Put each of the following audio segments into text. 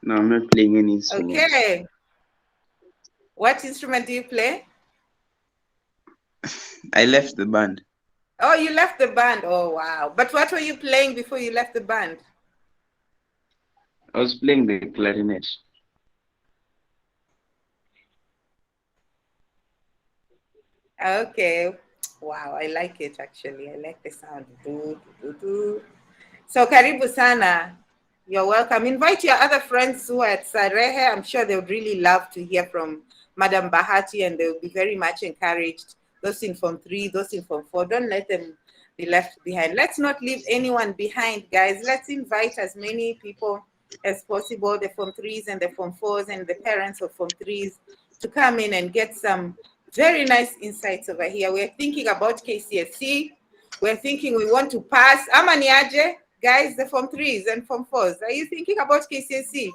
No, I'm not playing any instrument. Okay. What instrument do you play? I left the band. Oh, you left the band. Oh, wow. But what were you playing before you left the band? I was playing the clarinet. Okay. Wow, I like it actually. I like the sound. Do, do, do. So karibu sana. You're welcome. Invite your other friends who are at Sarehe. I'm sure they would really love to hear from Madam Bahati and they will be very much encouraged. Those in Form 3, those in Form 4, don't let them be left behind. Let's not leave anyone behind, guys. Let's invite as many people as possible, the Form 3s and the Form 4s and the parents of Form 3s to come in and get some very nice insights over here. We're thinking about KCSE. We're thinking we want to pass. Amaniaje, guys, the Form 3s and Form 4s. Are you thinking about KCSE?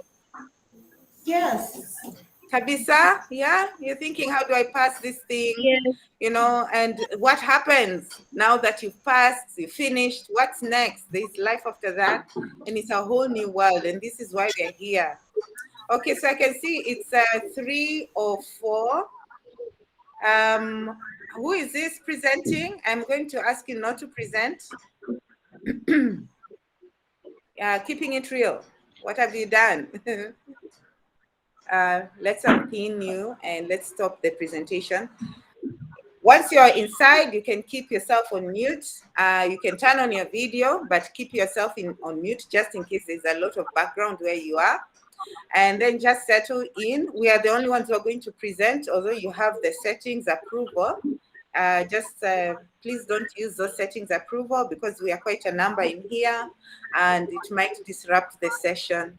Yes. Kabisa, yeah? You're thinking, how do I pass this thing? Yes. You know, and what happens now that you've passed, you finished? What's next? There's life after that, and it's a whole new world, and this is why we're here. Okay, so I can see it's 3 or 4. Who is this presenting? I'm going to ask you not to present. Keeping it real. What have you done? Let's unpin you and let's stop the presentation. Once you're inside, you can keep yourself on mute. You can turn on your video, but keep yourself on mute just in case there's a lot of background where you are. And then just settle in. We are the only ones who are going to present, although you have the settings approval. Please don't use those settings approval because we are quite a number in here and it might disrupt the session.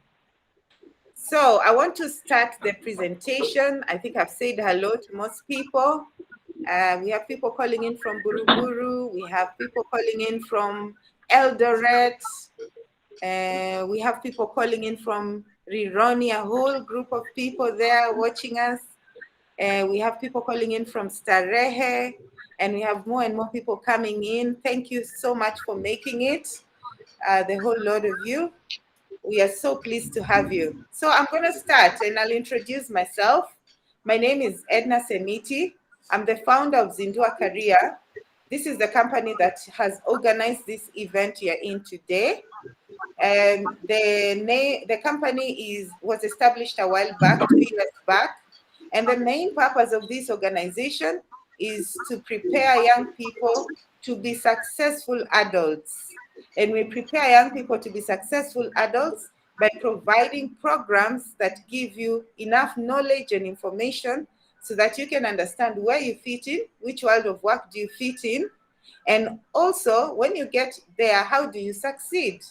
So I want to start the presentation. I think I've said hello to most people. We have people calling in from Buruburu. We have people calling in from Eldoret. We have people calling in from Rironi, a whole group of people there watching us. We have people calling in from Starehe, and we have more and more people coming in. Thank you so much for making it, the whole lot of you. We are so pleased to have you. So I'm going to start and I'll introduce myself. My name is Edna Semiti. I'm the founder of ZinduaKaria. This is the company that has organized this event you're in today. And the company was established a while back, 2 years back. And the main purpose of this organization is to prepare young people to be successful adults. And we prepare young people to be successful adults by providing programs that give you enough knowledge and information so that you can understand where you fit in, which world of work do you fit in, and also when you get there, how do you succeed?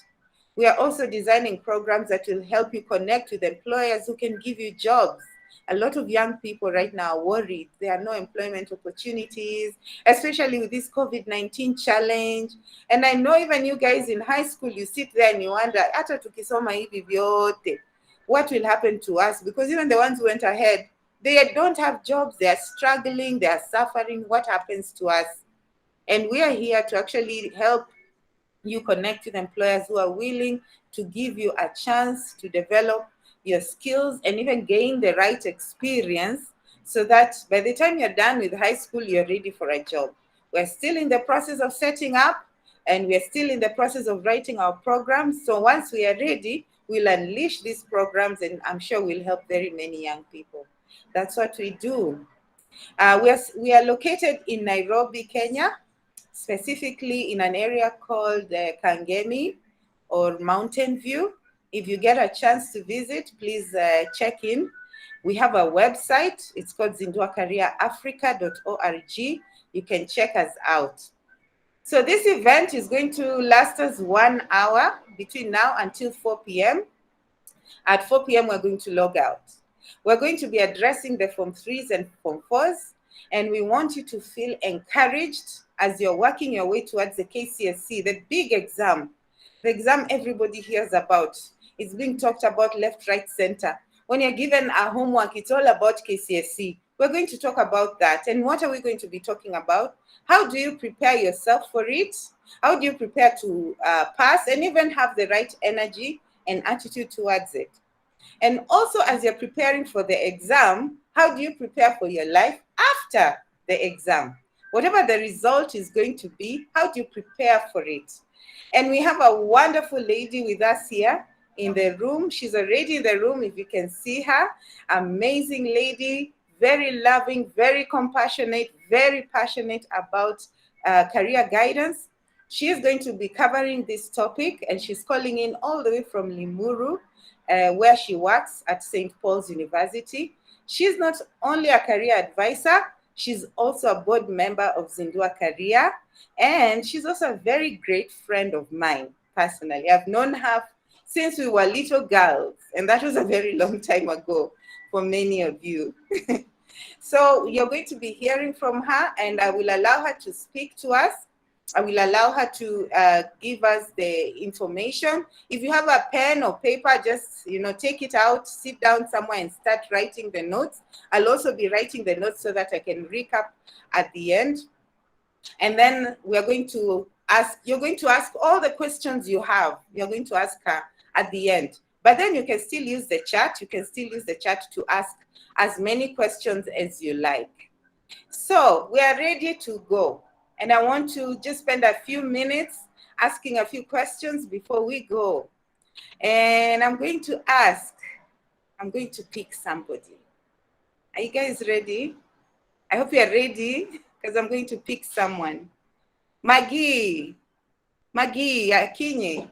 We are also designing programs that will help you connect with employers who can give you jobs. A lot of young people right now are worried. There are no employment opportunities, especially with this COVID-19 challenge. And I know even you guys in high school, you sit there and you wonder, hata tukisoma hivi vyote, what will happen to us? Because even the ones who went ahead, they don't have jobs, they are struggling, they are suffering. What happens to us? And we are here to actually help you connect with employers who are willing to give you a chance to develop your skills and even gain the right experience so that by the time you're done with high school, you're ready for a job. We're still in the process of setting up and we're still in the process of writing our programs. So once we are ready, we'll unleash these programs and I'm sure we'll help very many young people. That's what we do. We are located in Nairobi, Kenya, specifically in an area called Kangemi or Mountain View. If you get a chance to visit, please check in. We have a website. It's called ZinduaKariaAfrica.org. You can check us out. So this event is going to last us 1 hour between now until 4 p.m. At 4 p.m., we're going to log out. We're going to be addressing the Form 3s and Form 4s, and we want you to feel encouraged as you're working your way towards the KCSE, the big exam, the exam everybody hears about. It's being talked about left, right, center. When you're given a homework, it's all about KCSE. We're going to talk about that. And what are we going to be talking about? How do you prepare yourself for it? How do you prepare to pass and even have the right energy and attitude towards it? And also, as you're preparing for the exam, how do you prepare for your life after the exam? Whatever the result is going to be, how do you prepare for it? And we have a wonderful lady with us here in the room. She's already in the room, if you can see her. Amazing lady, very loving, very compassionate, very passionate about career guidance. She is going to be covering this topic, and she's calling in all the way from Limuru, where she works at St. Paul's University. She's not only a career advisor, she's also a board member of ZinduaKaria, and she's also a very great friend of mine personally. I've known her since we were little girls, and that was a very long time ago for many of you. So you're going to be hearing from her, and I will allow her to speak to us. I will allow her to give us the information. If you have a pen or paper, just take it out, sit down somewhere and start writing the notes. I'll also be writing the notes so that I can recap at the end. And then you're going to ask all the questions you have. You're going to ask her at the end. But then you can still use the chat. You can still use the chat to ask as many questions as you like. So we are ready to go. And I want to just spend a few minutes asking a few questions before we go. And I'm going to pick somebody. Are you guys ready? I hope you're ready, because I'm going to pick someone. Maggie Akinyi.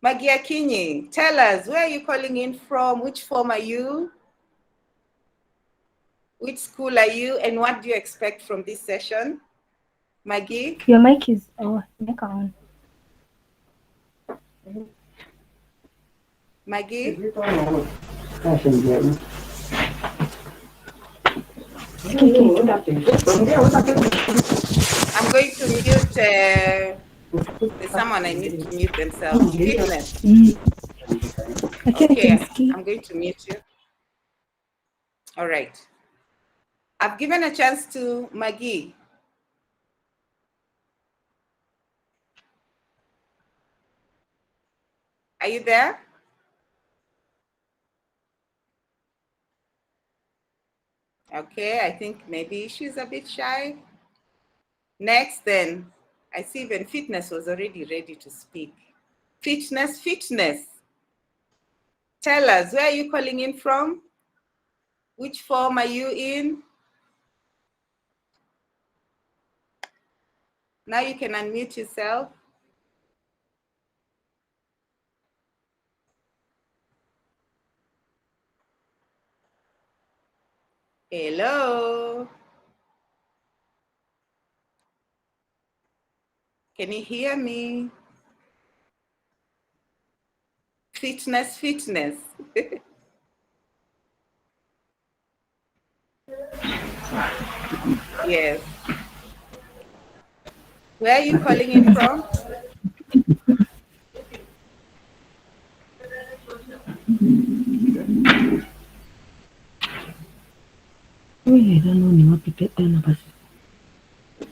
Maggie Akinyi, tell us, where are you calling in from? Which form are you? Which school are you? And what do you expect from this session? Maggie? Your mic is on. Maggie? I'm going to mute, there's someone I need to mute themselves. Fitness. Okay, I'm going to mute you. All right. I've given a chance to Maggie. Are you there? Okay, I think maybe she's a bit shy. Next then, I see even Fitness was already ready to speak. Fitness. Tell us, where are you calling in from? Which form are you in? Now you can unmute yourself. Hello. Can you hear me? Fitness. Yes. Where are you calling in from?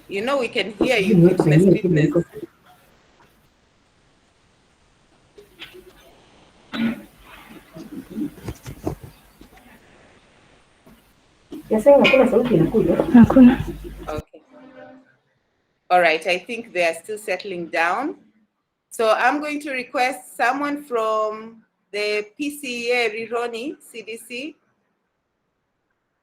You know we can hear you, Fitness. Okay. All right, I think they are still settling down. So I'm going to request someone from the PCA Rironi CDC.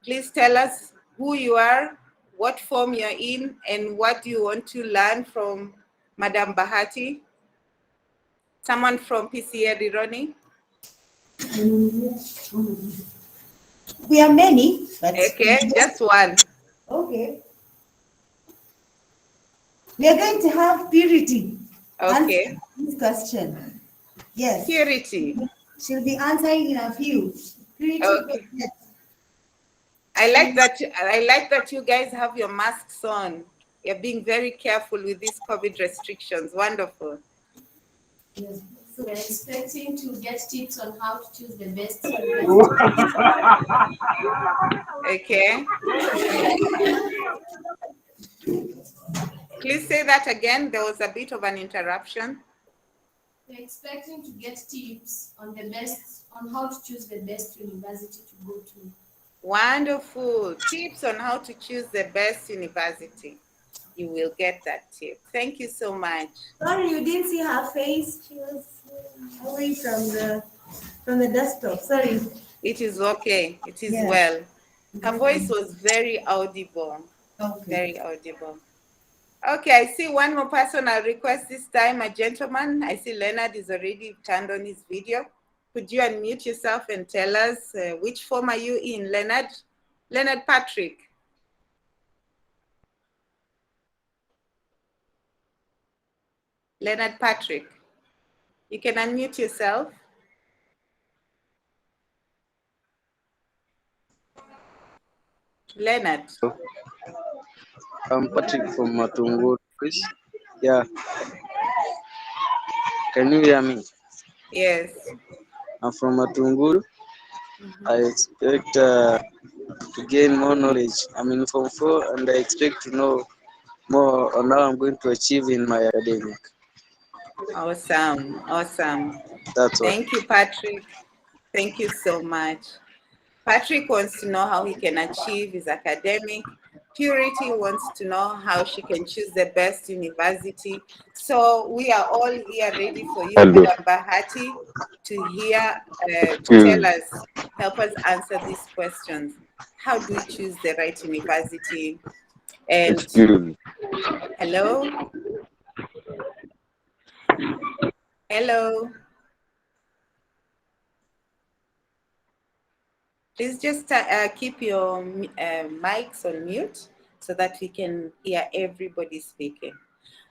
Please tell us who you are, what form you're in, and what you want to learn from Madam Bahati. Someone from PCA Rironi? We are many, but okay, just one. Okay. We are going to have Purity answer this question. Yes. Purity. She'll be answering in a few. Purity. Okay. Yes. I like that you guys have your masks on. You're being very careful with these COVID restrictions. Wonderful. Yes. So we're expecting to get tips on how to choose the best. Okay. Please say that again. There was a bit of an interruption. We're expecting to get tips on the best on how to choose the best university to go to. Wonderful. Tips on how to choose the best university. You will get that tip. Thank you so much. Sorry, you didn't see her face. She was away from the desktop. Sorry. It is okay. It is Yeah. well. Her voice was very audible. Okay. Very audible. Okay, I see one more person I'll request this time, a gentleman. I see Leonard is already turned on his video. Could you unmute yourself and tell us which form are you in, Leonard? Leonard Patrick. Leonard Patrick. You can unmute yourself. Leonard. I'm Patrick from Matunguru, please. Yeah. Can you hear me? Yes. I'm from Matunguru. I expect to gain more knowledge. I'm in Form 4 and I expect to know more on how I'm going to achieve in my academic. Awesome. Awesome. That's all. Thank you, Patrick. Thank you so much. Patrick wants to know how he can achieve his academic. Purity wants to know how she can choose the best university. So we are all here ready for you, Madam Bahati, to hear, to tell us, help us answer these questions. How do we choose the right university? And hello? Hello? Please just keep your mics on mute so that we can hear everybody speaking.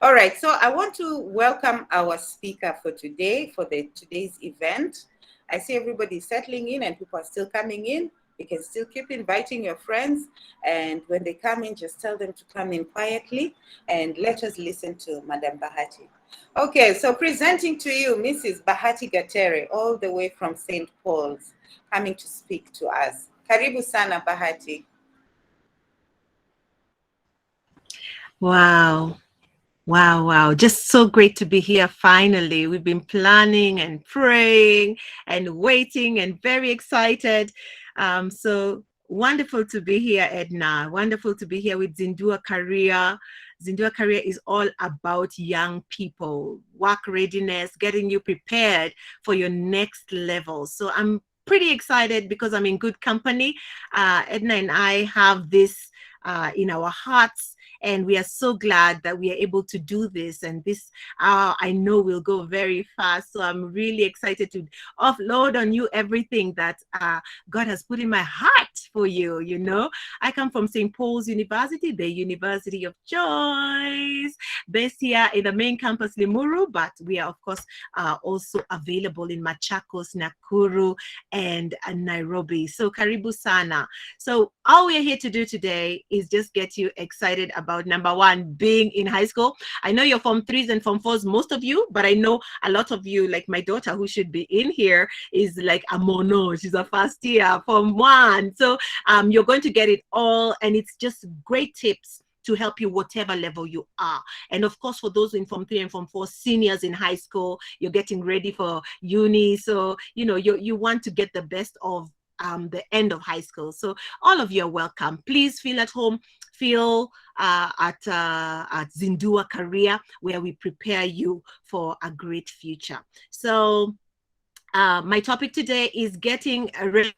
All right, so I want to welcome our speaker for today, for today's event. I see everybody settling in and people are still coming in. You can still keep inviting your friends, and when they come in, just tell them to come in quietly and let us listen to Madam Bahati. Okay, so presenting to you, Mrs. Bahati Gatere, all the way from St. Paul's, coming to speak to us. Karibu sana, Bahati. Wow. Wow, wow. Just so great to be here finally. We've been planning and praying and waiting and very excited. So wonderful to be here, Edna. Wonderful to be here with ZinduaKaria. ZinduaKaria is all about young people, work readiness, getting you prepared for your next level. So I'm pretty excited because I'm in good company. Edna and I have this in our hearts, and we are so glad that we are able to do this. And this, I know, will go very fast. So I'm really excited to offload on you everything that God has put in my heart for you. You know, I come from St. Paul's University, the University of Choice, based here in the main campus, Limuru, but we are, of course, also available in Machakos, Nakuru, and Nairobi. So karibu sana. So all we're here to do today is just get you excited about, number one, being in high school. I know you're Form 3s and Form 4s, most of you, but I know a lot of you, like my daughter who should be in here, is like a mono. She's a first year, Form 1. So you're going to get it all, and it's just great tips to help you whatever level you are. And of course, for those in Form 3 and Form 4, seniors in high school, you're getting ready for uni. So, you know, you want to get the best of the end of high school. So all of you are welcome. Please feel at home, feel at ZinduaKaria, where we prepare you for a great future. So my topic today is getting ready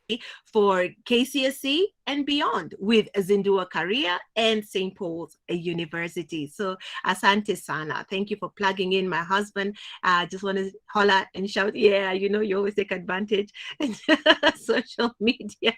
for KCSE and beyond with ZinduaKaria and St. Paul's University. So asante sana. Thank you for plugging in. My husband, just want to holler and shout, yeah, you know, you always take advantage in social media,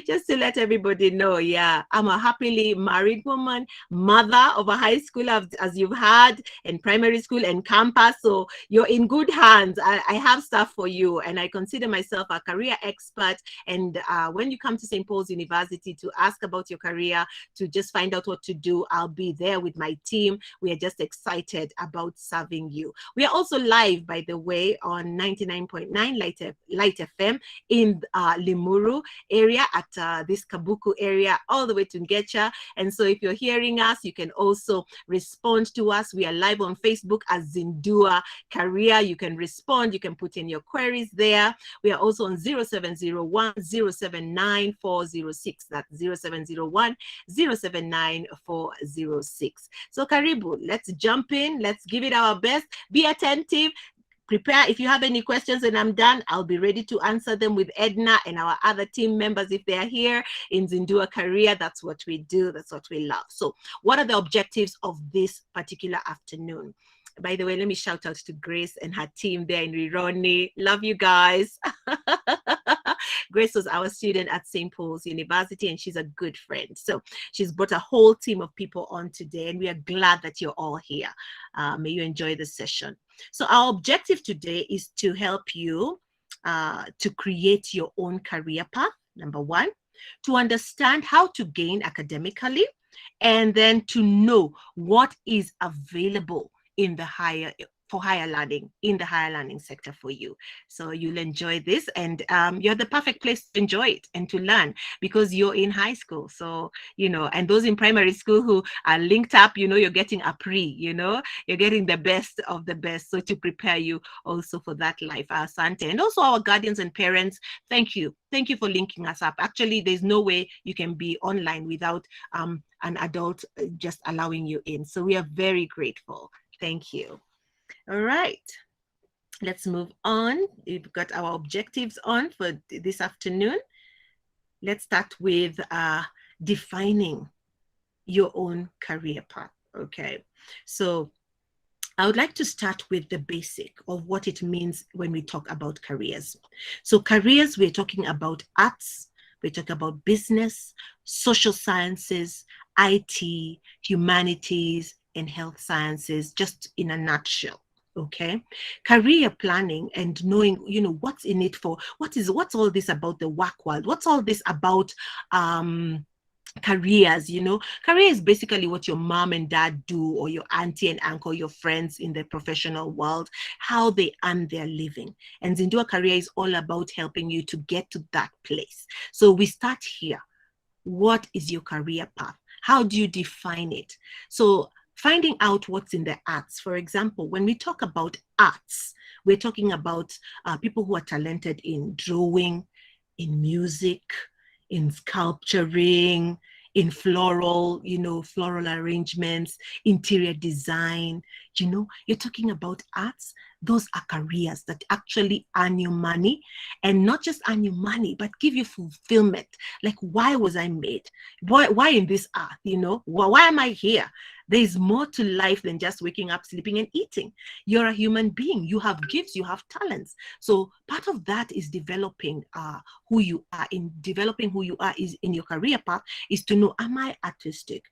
just to let everybody know, yeah, I'm a happily married woman, mother of a high school, as you've had, and primary school and campus. So you're in good hands. I have stuff for you, and I consider myself a career expert. And when you come to St. Paul's University, university, to ask about your career, to just find out what to do, I'll be there with my team. We are just excited about serving you. We are also live, by the way, on 99.9 Light FM in Limuru area, at this Kabuku area, all the way to Ngecha. And so if you're hearing us, you can also respond to us. We are live on Facebook as ZinduaKaria. You can respond, you can put in your queries there. We are also on 0701 079 406. That's 0701 079 406. So Karibu, let's jump in. Let's give it our best. Be attentive. Prepare. If you have any questions and I'm done, I'll be ready to answer them with Edna and our other team members if they are here in ZinduaKaria. That's what we do. That's what we love. So what are the objectives of this particular afternoon? By the way, let me shout out to Grace and her team there in Rironi. Love you guys. Grace was our student at St. Paul's University, and she's a good friend. So she's brought a whole team of people on today, and we are glad that you're all here. May you enjoy the session. So our objective today is to help you to create your own career path, number one, to understand how to gain academically, and then to know what is available in the higher learning, in the higher learning sector for you. So you'll enjoy this, and you're the perfect place to enjoy it and to learn, because you're in high school. So, you know, and those in primary school who are linked up, you know, you're getting a pre, you know, you're getting the best of the best. So to prepare you also for that life, Asante. And also our guardians and parents, thank you. Thank you for linking us up. Actually, there's no way you can be online without an adult just allowing you in. So we are very grateful. Thank you. All right, let's move on. We've got our objectives on for this afternoon. Let's start with defining your own career path. Okay, so I would like to start with the basic of what it means when we talk about careers. So careers, we're talking about arts, we're talking about business, social sciences, IT, humanities, and health sciences, just in a nutshell. Okay, career planning and knowing, you know, what's in it for, what's all this about the work world, what's all this about careers. You know, career is basically what your mom and dad do, or your auntie and uncle, your friends in the professional world, how they earn their living. And ZinduaKaria is all about helping you to get to that place. So we start here. What is your career path? How do you define it? So finding out what's in the arts. For example, when we talk about arts, we're talking about people who are talented in drawing, in music, in sculpturing, in floral, you know, floral arrangements, interior design. You know, you're talking about arts. Those are careers that actually earn you money, and not just earn you money, but give you fulfillment. Like, why was I made? Why in this art? You know, why am I here? There's more to life than just waking up, sleeping, and eating. You're a human being. You have gifts, you have talents. So part of that is developing who you are. In developing who you are is in your career path is to know, am I artistic?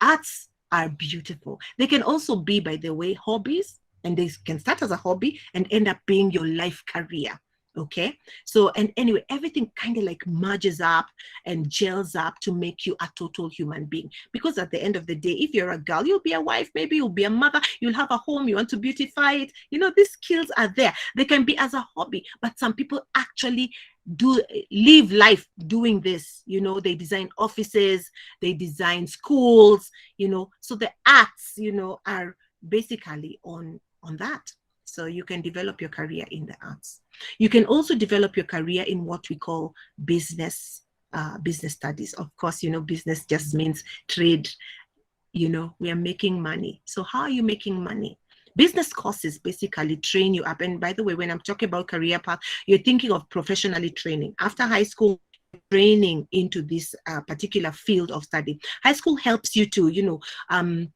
Arts are beautiful. They can also be, by the way, hobbies, and they can start as a hobby and end up being your life career. Okay, so, and anyway, everything kind of like merges up and gels up to make you a total human being. Because at the end of the day, if you're a girl, you'll be a wife, maybe you'll be a mother, you'll have a home, you want to beautify it. You know, these skills are there. They can be as a hobby, but some people actually do live life doing this. You know, they design offices, they design schools, you know, so the arts, you know, are basically on that. So you can develop your career in the arts. You can also develop your career in what we call business studies. Of course, you know, business just means trade. You know, we are making money. So how are you making money? Business courses basically train you up. And by the way, when I'm talking about career path, you're thinking of professionally training. After high school, training into this particular field of study. High school helps you to, you know,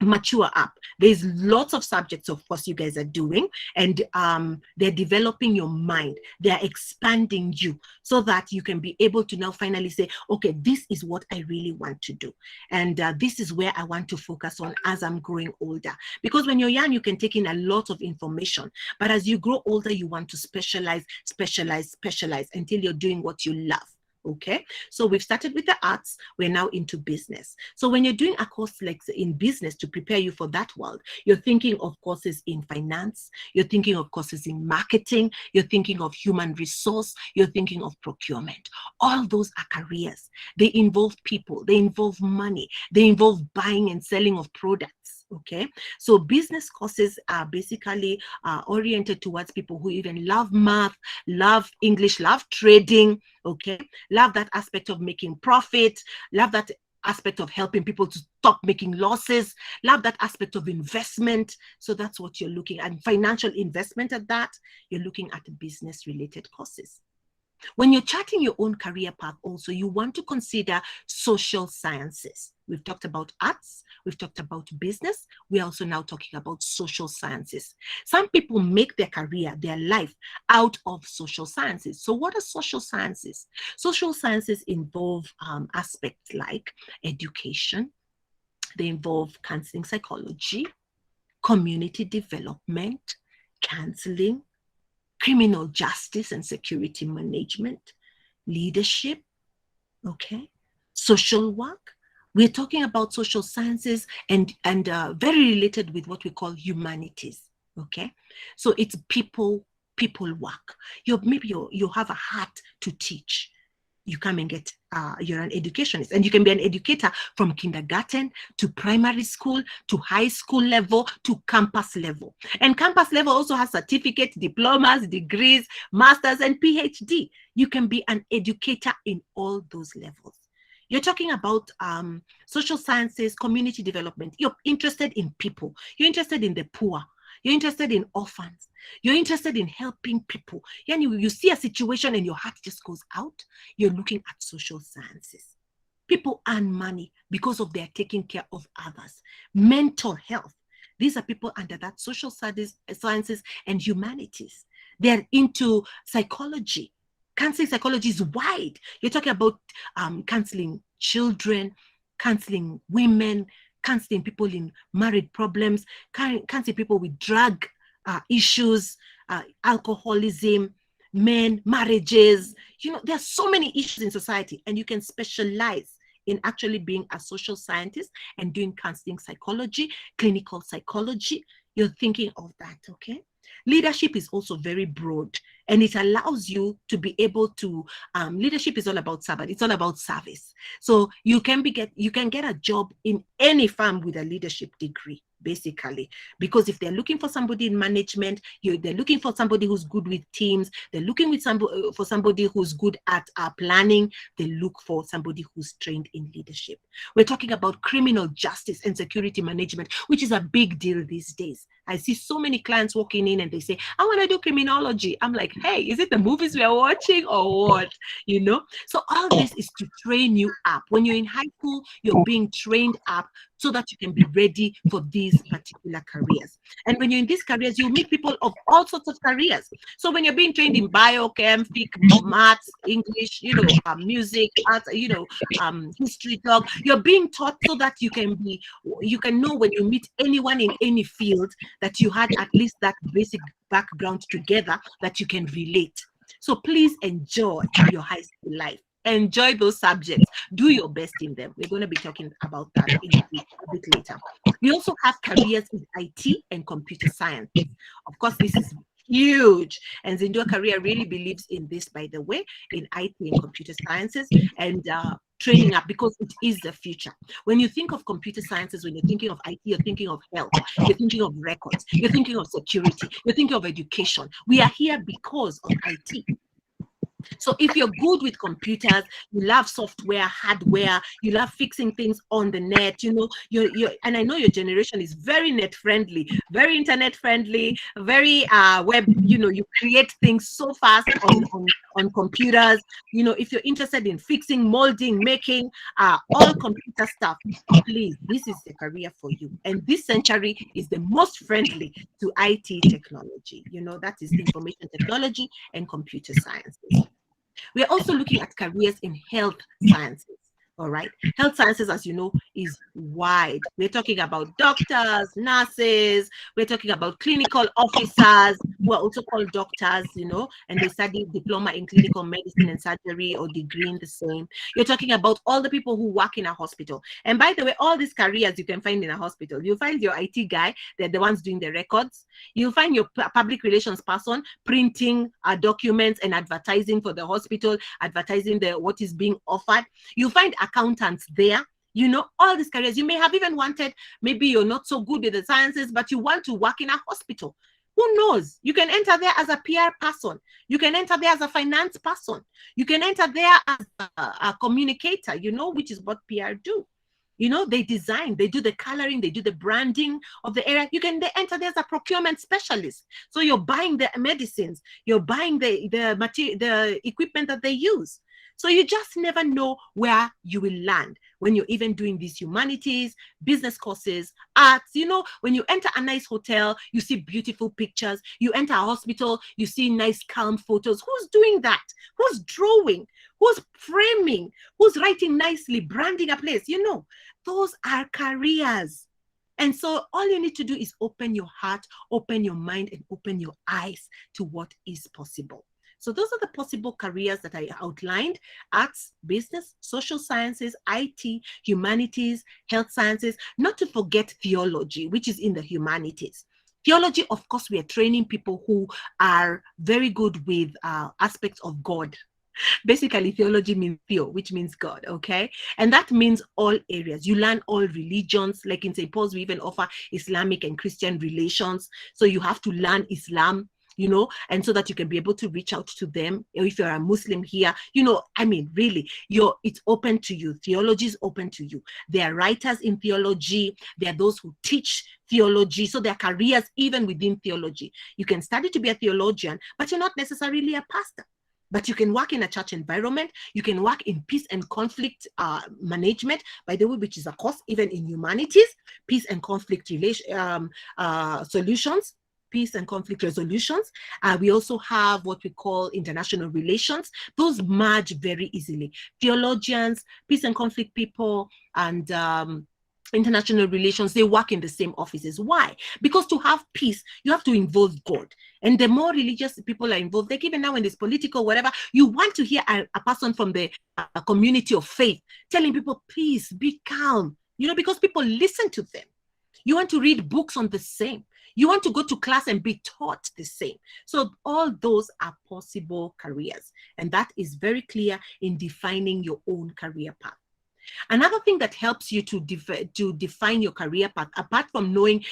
mature up. There's lots of subjects, of course, you guys are doing, and they're developing your mind. They're expanding you so that you can be able to now finally say, okay, this is what I really want to do. And this is where I want to focus on as I'm growing older. Because when you're young, you can take in a lot of information. But as you grow older, you want to specialize until you're doing what you love. Okay, so we've started with the arts, we're now into business. So when you're doing a course like in business to prepare you for that world, you're thinking of courses in finance, you're thinking of courses in marketing, you're thinking of human resource, you're thinking of procurement. All those are careers. They involve people, they involve money, they involve buying and selling of products. Okay, so business courses are basically oriented towards people who even love math, love English, love trading, okay, love that aspect of making profit, love that aspect of helping people to stop making losses, love that aspect of investment. So that's what you're looking at, financial investment at that. You're looking at business related courses. When you're charting your own career path also, you want to consider social sciences. We've talked about arts, we've talked about business, we're also now talking about social sciences. Some people make their career, their life out of social sciences. So what are social sciences? Social sciences involve aspects like education, they involve counseling psychology, community development, counseling, criminal justice and security management, leadership, okay, social work. We're talking about social sciences and very related with what we call humanities, okay? So it's people work. You have a heart to teach. You come and get, you're an educationist, and you can be an educator from kindergarten to primary school, to high school level, to campus level. And campus level also has certificates, diplomas, degrees, masters, and PhD. You can be an educator in all those levels. You're talking about social sciences, community development. You're interested in people. You're interested in the poor. You're interested in orphans. You're interested in helping people. You see a situation and your heart just goes out. You're looking at social sciences. People earn money because of their taking care of others. Mental health. These are people under that social studies, sciences, and humanities. They're into psychology. Counseling psychology is wide. You're talking about counseling children, counseling women, counseling people in married problems, counseling people with drug issues, alcoholism, men, marriages. There are so many issues in society, and you can specialize in actually being a social scientist and doing counseling psychology, clinical psychology. You're thinking of that, okay? Leadership is also very broad, and it allows you to be able to, leadership is all about service. It's all about service. So you can get a job in any firm with a leadership degree, basically, because if they're looking for somebody in management, they're looking for somebody who's good with teams, they're looking for somebody who's good at planning, they look for somebody who's trained in leadership. We're talking about criminal justice and security management, which is a big deal these days. I see so many clients walking in and they say, I want to do criminology. I'm like, hey, is it the movies we are watching or what? So all this is to train you up. When you're in high school, you're being trained up so that you can be ready for these particular careers. And when you're in these careers, you meet people of all sorts of careers. So when you're being trained in biochem, maths, English, music, arts, history talk, you're being taught so that you can know when you meet anyone in any field that you had at least that basic background together that you can relate. So please enjoy your high school life. Enjoy those subjects. Do your best in them. We're going to be talking about that a bit later. We also have careers in IT and computer science. Of course, this is huge. And ZinduaKaria really believes in this, by the way, in IT and computer sciences and training up, because it is the future. When you think of computer sciences, when you're thinking of IT, you're thinking of health, you're thinking of records, you're thinking of security, you're thinking of education. We are here because of IT. So if you're good with computers, you love software, hardware, you love fixing things on the net, and I know your generation is very net friendly, very internet friendly, very web, you create things so fast on computers. If you're interested in fixing, molding, making all computer stuff, please, this is the career for you. And this century is the most friendly to IT technology. That is information technology and computer sciences. We're also looking at careers in health sciences. All right. Health sciences, as you know, is wide. We're talking about doctors, nurses, we're talking about clinical officers who are also called doctors, you know, and they study diploma in clinical medicine and surgery or degree in the same. You're talking about all the people who work in a hospital. And by the way, all these careers you can find in a hospital. You'll find your IT guy, they're the ones doing the records. You'll find your public relations person printing documents and advertising for the hospital, advertising what is being offered. You find accountants there. You know, all these careers. You may have even wanted, maybe you're not so good with the sciences, but you want to work in a hospital. Who knows? You can enter there as a PR person. You can enter there as a finance person. You can enter there as a communicator, you know, which is what PR do. You know, they design, they do the coloring, they do the branding of the area. You can enter there as a procurement specialist. So you're buying the medicines, you're buying the material, the equipment that they use. So you just never know where you will land when you're even doing these humanities, business courses, arts. You know, when you enter a nice hotel, you see beautiful pictures. You enter a hospital, you see nice, calm photos. Who's doing that? Who's drawing? Who's framing? Who's writing nicely, branding a place? You know, those are careers. And so all you need to do is open your heart, open your mind, and open your eyes to what is possible. So those are the possible careers that I outlined: arts, business, social sciences, IT, humanities, health sciences, not to forget theology, which is in the humanities. Theology, of course, we are training people who are very good with aspects of God. Basically, theology means theo, which means God, okay? And that means all areas. You learn all religions. Like in St. Paul's, we even offer Islamic and Christian relations. So you have to learn Islam, you know, and so that you can be able to reach out to them. If you're a Muslim here, you know, I mean, really, it's open to you. Theology is open to you. There are writers in theology. There are those who teach theology. So there are careers even within theology. You can study to be a theologian, but you're not necessarily a pastor. But you can work in a church environment. You can work in peace and conflict management, by the way, which is a course even in humanities, peace and conflict solutions. Peace and conflict resolutions. We also have what we call international relations. Those merge very easily. Theologians, peace and conflict people, and international relations, they work in the same offices. Why? Because to have peace, you have to involve God. And the more religious people are involved, like even now when it's political, whatever, you want to hear a person from the community of faith telling people, please be calm, you know, because people listen to them. You want to read books on the same. You want to go to class and be taught the same. So all those are possible careers. And that is very clear in defining your own career path. Another thing that helps you to define your career path, apart from knowing,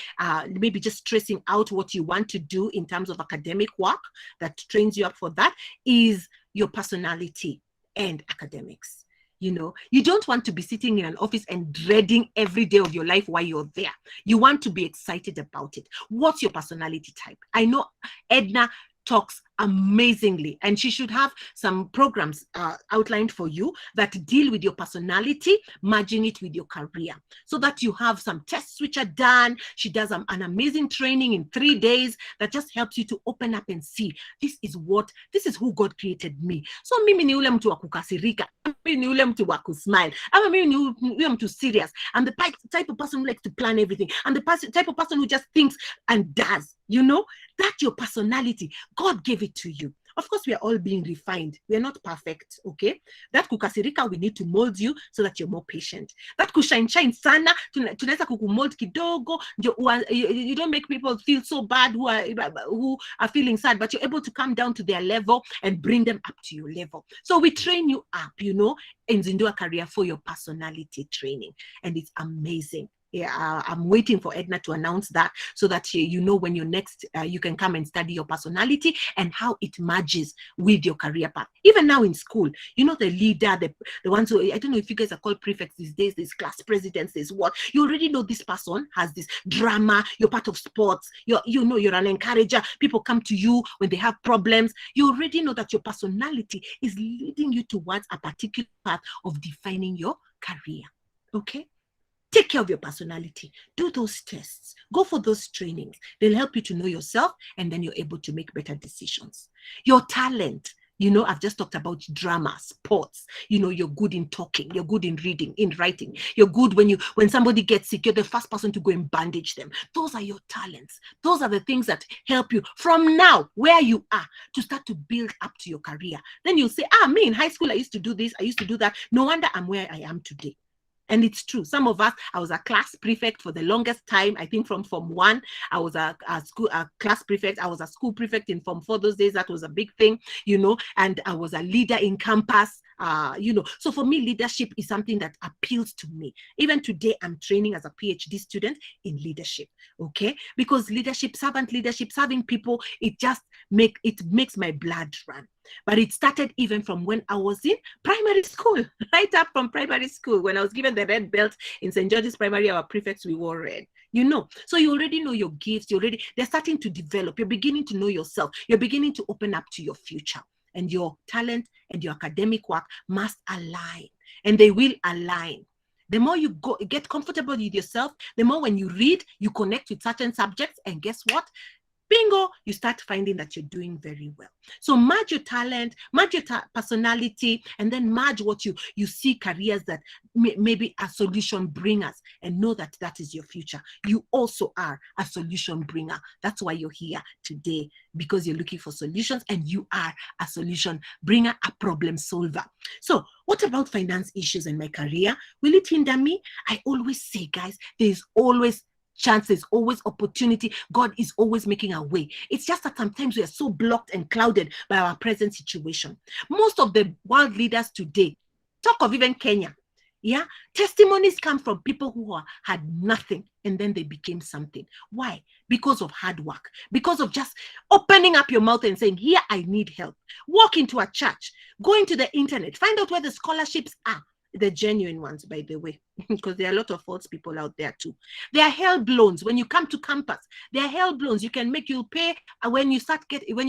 maybe just tracing out what you want to do in terms of academic work that trains you up for that, is your personality and academics. You know, you don't want to be sitting in an office and dreading every day of your life while you're there. You want to be excited about it. What's your personality type? I know Edna talks amazingly, and she should have some programs outlined for you that deal with your personality, merging it with your career, so that you have some tests which are done. She does an amazing training in 3 days that just helps you to open up and see, this is who God created me. So mimi ni ule mtu wa kukasirika, mimi ni ule mtu wa kusmile, ama mimi ni ule mtu serious. I'm the type of person who likes to plan everything. I'm the type of person who just thinks and does. You know, that's your personality. God gave it to you. Of course, we are all being refined. We are not perfect, okay? That kukasirika, we need to mold you so that you're more patient. That kushine sana, tunaweza kukumold kidogo, you don't make people feel so bad who are feeling sad, but you're able to come down to their level and bring them up to your level. So we train you up, you know, in ZinduaKaria for your personality training. And it's amazing. Yeah, I'm waiting for Edna to announce that, so that you know when you're next, you can come and study your personality and how it merges with your career path. Even now in school, you know, the leader, the ones who, I don't know if you guys are called prefects these days, these class presidents, this what, you already know this person has this drama, you're part of sports, you know, you're an encourager, people come to you when they have problems. You already know that your personality is leading you towards a particular path of defining your career, okay? Take care of your personality. Do those tests. Go for those trainings. They'll help you to know yourself, and then you're able to make better decisions. Your talent. You know, I've just talked about drama, sports. You know, you're good in talking, you're good in reading, in writing. You're good when somebody gets sick, you're the first person to go and bandage them. Those are your talents. Those are the things that help you from now, where you are, to start to build up to your career. Then you'll say, me in high school, I used to do this, I used to do that. No wonder I'm where I am today. And it's true. Some of us, I was a class prefect for the longest time. I think from Form 1, I was a class prefect. I was a school prefect in Form 4 those days. That was a big thing, you know, and I was a leader in campus, you know. So for me, leadership is something that appeals to me. Even today, I'm training as a PhD student in leadership, okay? Because leadership, servant leadership, serving people, it makes my blood run. But it started even from when I was in primary school, right up from primary school. When I was given the red belt in St. George's Primary, our prefects, we wore red, you know. So you already know your gifts. They're starting to develop. You're beginning to know yourself. You're beginning to open up to your future. And your talent and your academic work must align. And they will align. The more you get comfortable with yourself, the more when you read, you connect with certain subjects. And guess what? Bingo, you start finding that you're doing very well. So merge your talent, merge your personality, and then merge what you see careers that maybe a solution bringers, and know that that is your future. You also are a solution bringer. That's why you're here today, because you're looking for solutions and you are a solution bringer, a problem solver. So what about finance issues in my career? Will it hinder me? I always say, guys, there's always chances, always opportunity. God is always making a way. It's just that sometimes we are so blocked and clouded by our present situation. Most of the world leaders today, talk of even Kenya, yeah, testimonies come from people who had nothing and then they became something. Why? Because of hard work, because of just opening up your mouth and saying, here, I need help. Walk into a church, go into the internet, find out where the scholarships are. The genuine ones, by the way, because there are a lot of false people out there too. There are help loans when you come to campus. There are help loans you pay when you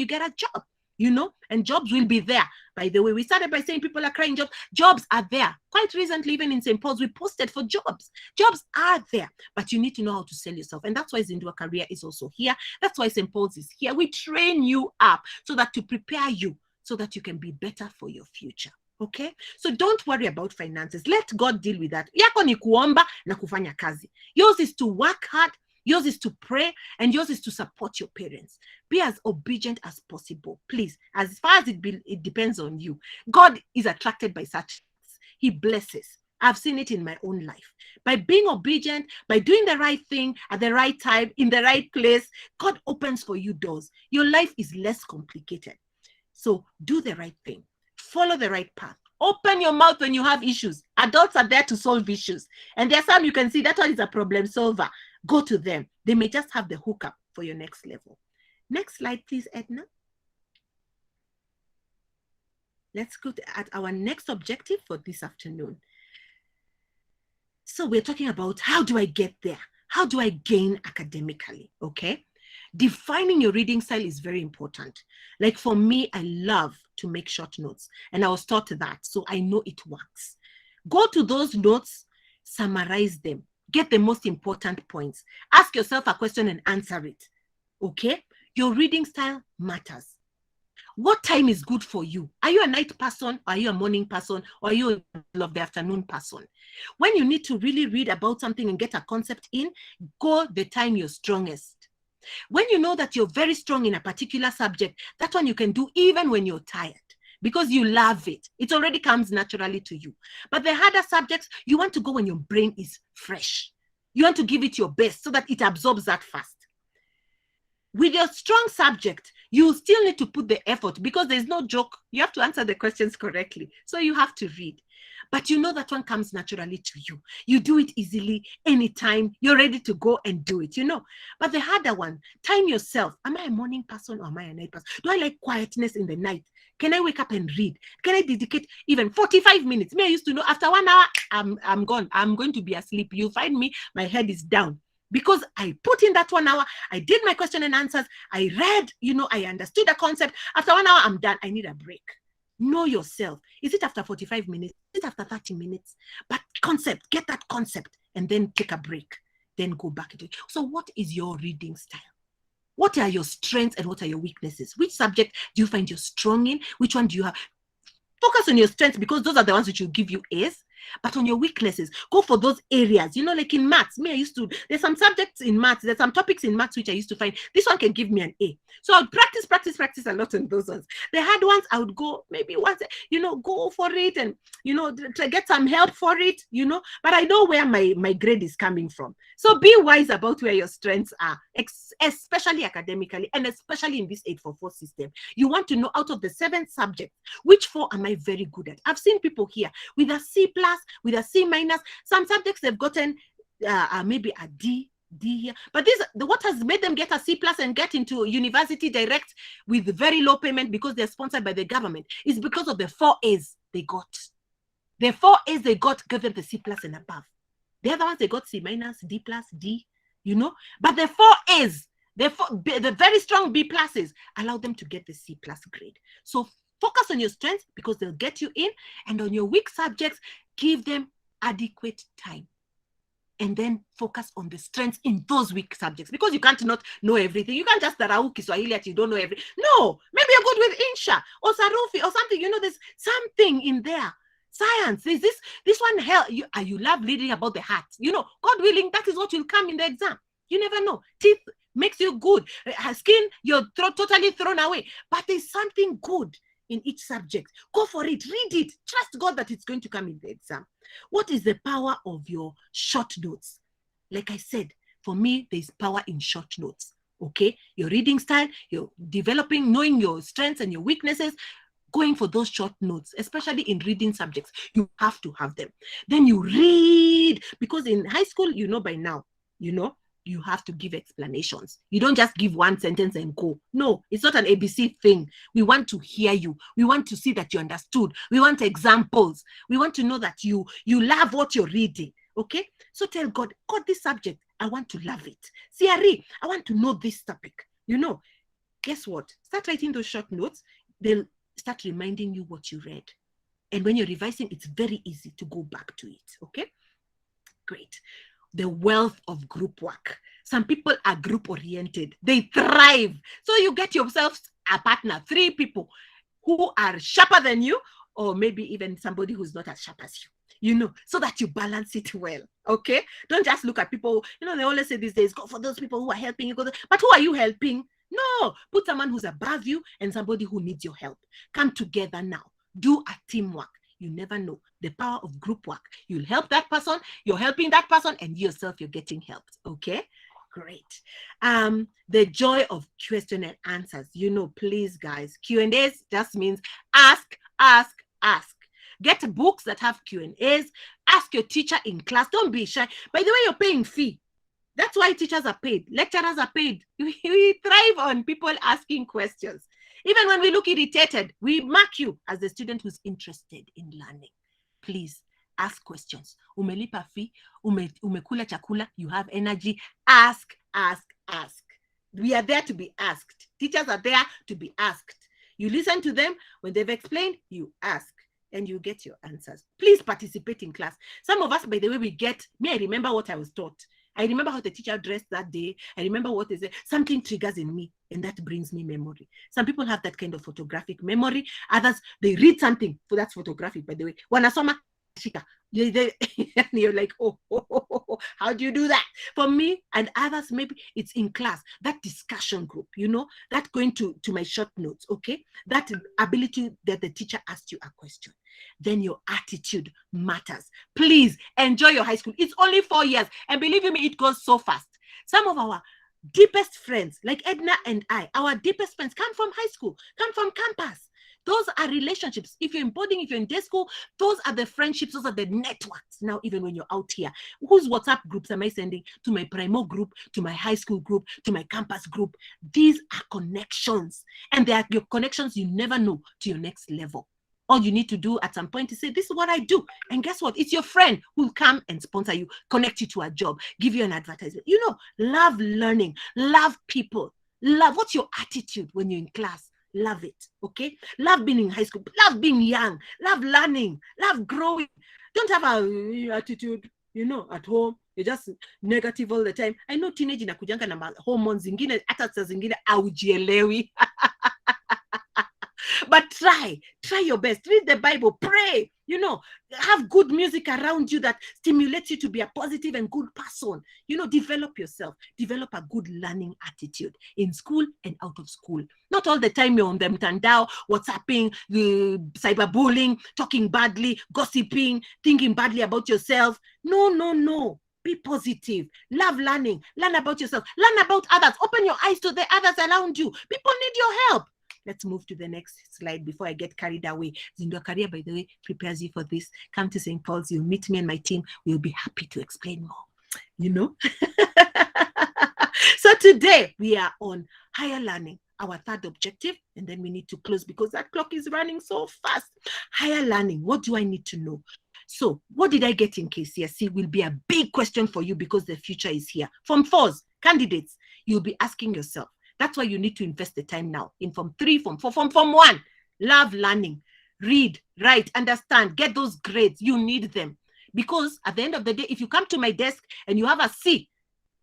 get a job, you know, and jobs will be there. By the way, we started by saying people are crying jobs. Jobs are there. Quite recently, even in St. Paul's, we posted for jobs. Jobs are there, but you need to know how to sell yourself. And that's why ZinduaKaria is also here. That's why St. Paul's is here. We train you up so that to prepare you so that you can be better for your future. Okay, so don't worry about finances. Let God deal with that. Yako ni kuomba na kufanya kazi. Yours is to work hard. Yours is to pray, and yours is to support your parents. Be as obedient as possible, please. As far as it depends on you. God is attracted by such things. He blesses. I've seen it in my own life. By being obedient, by doing the right thing at the right time, in the right place, God opens for you doors. Your life is less complicated. So do the right thing. Follow the right path. Open your mouth when you have issues. Adults are there to solve issues. And there are some you can see that one is a problem solver. Go to them. They may just have the hookup for your next level. Next slide, please, Edna. Let's go at our next objective for this afternoon. So we're talking about how do I get there? How do I gain academically? Okay. Defining your reading style is very important. Like for me, I love to make short notes, and I was taught that, so I know it works. Go to those notes, summarize them, get the most important points. Ask yourself a question and answer it. Okay? Your reading style matters. What time is good for you? Are you a night person? Or are you a morning person? Or are you a middle of the afternoon person? When you need to really read about something and get a concept in, go the time you're strongest. When you know that you're very strong in a particular subject, that one you can do even when you're tired because you love it. It already comes naturally to you. But the harder subjects, you want to go when your brain is fresh. You want to give it your best so that it absorbs that fast. With your strong subject, you still need to put the effort because there's no joke. You have to answer the questions correctly. So you have to read. But you know that one comes naturally to you. You do it easily, anytime. You're ready to go and do it, you know. But the harder one, time yourself. Am I a morning person or am I a night person? Do I like quietness in the night? Can I wake up and read? Can I dedicate even 45 minutes? Me, I used to know after 1 hour, I'm gone. I'm going to be asleep. You find me, my head is down. Because I put in that 1 hour, I did my question and answers, I read, you know, I understood the concept. After 1 hour, I'm done. I need a break. Know yourself. Is it after 45 minutes? Is it after 30 minutes? But concept, get that concept and then take a break. Then go back into it. So what is your reading style? What are your strengths and what are your weaknesses? Which subject do you find you're strong in? Which one do you have? Focus on your strengths because those are the ones which will give you A's. But on your weaknesses, go for those areas. You know, like in maths, there's some subjects in maths, there's some topics in maths which I used to find, this one can give me an A. So I would practice a lot on those ones. The hard ones, I would go maybe once, go for it and, to get some help for it, but I know where my grade is coming from. So be wise about where your strengths are, especially academically and especially in this 844 system. You want to know out of the 7 subjects, which 4 am I very good at? I've seen people here with a C+, with a C-. Some subjects they've gotten maybe a D here, but what has made them get a C+ and get into university direct with very low payment because they're sponsored by the government is because of the 4 A's they got. The 4 A's they got gave them the C+ and above. The other ones they got C-, D+, D, but the 4 A's, the very strong B+ allowed them to get the C+ grade. So focus on your strengths because they'll get you in, and on your weak subjects, give them adequate time. And then focus on the strengths in those weak subjects because you can't not know everything. You can't just darau Kiswahili that you don't know everything. No, maybe you're good with Insha or Sarufi or something. There's something in there. Science, there's this one, hell, you love reading about the heart. God willing, that is what will come in the exam. You never know. Teeth makes you good. Skin, you're totally thrown away. But there's something good in each subject. Go for it, read it. Trust God that it's going to come in the exam. What is the power of your short notes? Like I said, for me, there's power in short notes. Okay? Your reading style, you're developing, knowing your strengths and your weaknesses, going for those short notes, especially in reading subjects. You have to have them. Then you read, because in high school, by now, you have to give explanations. You don't just give one sentence and go. No, it's not an ABC thing. We want to hear you. We want to see that you understood. We want examples. We want to know that you love what you're reading. Okay? So tell God, this subject, I want to love it. CRE, I want to know this topic. Guess what? Start writing those short notes. They'll start reminding you what you read. And when you're revising, it's very easy to go back to it. Okay? Great. The wealth of group work. Some people are group oriented. They thrive. So you get yourself a partner, 3 people who are sharper than you, or maybe even somebody who's not as sharp as you, so that you balance it well. Okay? Don't just look at people, they always say these days, go for those people who are helping you. But who are you helping? No, put someone who's above you and somebody who needs your help. Come together now. Do a teamwork. You never know the power of group work. You'll help that person, you're helping that person, and yourself, you're getting helped. Okay, great. The joy of question and answers. Please, guys, Q&As just means ask. Get books that have Q&As. Ask your teacher in class. Don't be shy. By the way, you're paying fee. That's why teachers are paid. Lecturers are paid. We thrive on people asking questions. Even when we look irritated, we mark you as a student who's interested in learning. Please ask questions. Umelipa fee, umekula chakula, you have energy. Ask. We are there to be asked. Teachers are there to be asked. You listen to them. When they've explained, you ask. And you get your answers. Please participate in class. Some of us, by the way, I remember what I was taught. I remember how the teacher dressed that day. I remember what is it. Something triggers in me, and that brings me memory. Some people have that kind of photographic memory. Others, they read something for that's photographic, by the way. Wanasoma shika. You're like, oh, how do you do that? For me and others, maybe it's in class, that discussion group, that going to my short notes, okay? That ability that the teacher asked you a question. Then your attitude matters. Please enjoy your high school. It's only 4 years. And believe me, it goes so fast. Some of our deepest friends, like Edna and I, our deepest friends come from high school, come from campus. Those are relationships. If you're in boarding, if you're in day school, those are the friendships, those are the networks. Now, even when you're out here, whose WhatsApp groups am I sending? To my Primo group, to my high school group, to my campus group. These are connections. And they are your connections you never know to your next level. All you need to do at some point is say, this is what I do. And guess what? It's your friend who will come and sponsor you, connect you to a job, give you an advertisement. Love learning, love people. What's your attitude when you're in class? Love it, okay? Love being in high school, love being young, love learning, love growing. Don't have a attitude, at home. you're just negative all the time. I know teenage inakujanga na hormones zingine, hata saa zingine aujielewi. But try your best. Read the Bible, pray, you know, have good music around you that stimulates you to be a positive and good person. You know, develop yourself, develop a good learning attitude in school and out of school. Not all the time you're on the mtandao, WhatsApping, cyberbullying, talking badly, gossiping, thinking badly about yourself. No. Be positive. Love learning. Learn about yourself. Learn about others. Open your eyes to the others around you. People need your help. Let's move to the next slide before I get carried away. ZinduaKaria, by the way, prepares you for this. Come to St. Paul's. You'll meet me and my team. We'll be happy to explain more. You know? So today we are on higher learning, our third objective, and then we need to close because that clock is running so fast. Higher learning. What do I need to know? So what did I get in KCSE will be a big question for you because the future is here. Form 4s, candidates, you'll be asking yourself. That's why you need to invest the time now in Form 3, Form 4, Form 1. Love learning. Read, write, understand, get those grades. You need them. Because at the end of the day, if you come to my desk and you have a C,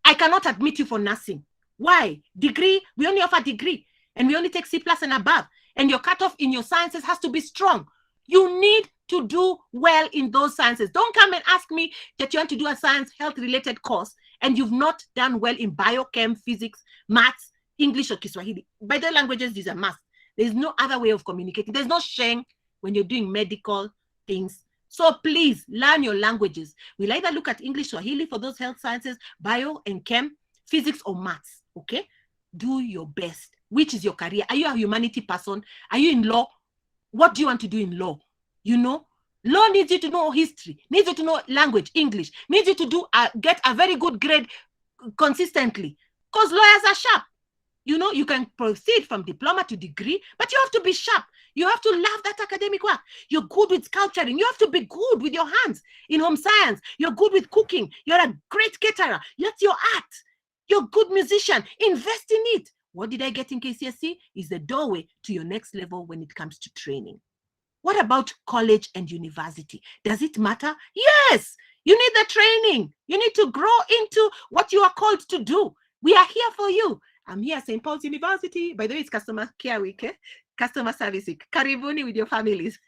I cannot admit you for nursing. Why? Degree, we only offer degree. And we only take C+ and above. And your cutoff in your sciences has to be strong. You need to do well in those sciences. Don't come and ask me that you want to do a science health-related course and you've not done well in biochem, physics, maths, English or Kiswahili. By the languages, these are must. There's no other way of communicating. There's no shame when you're doing medical things. So please learn your languages. We'll either look at English, Swahili for those health sciences, bio and chem, physics or maths, okay? Do your best. Which is your career? Are you a humanity person? Are you in law? What do you want to do in law? You know, law needs you to know history, needs you to know language, English, needs you to get a very good grade consistently because lawyers are sharp. You know, you can proceed from diploma to degree, but you have to be sharp. You have to love that academic work. You're good with sculpturing. You have to be good with your hands in home science. You're good with cooking. You're a great caterer. That's your art. You're a good musician. Invest in it. What did I get in KCSE? Is the doorway to your next level when it comes to training. What about college and university? Does it matter? Yes. You need the training. You need to grow into what you are called to do. We are here for you. I'm here at St. Paul's University. By the way, it's customer care week, customer service week. Karibuni with your families.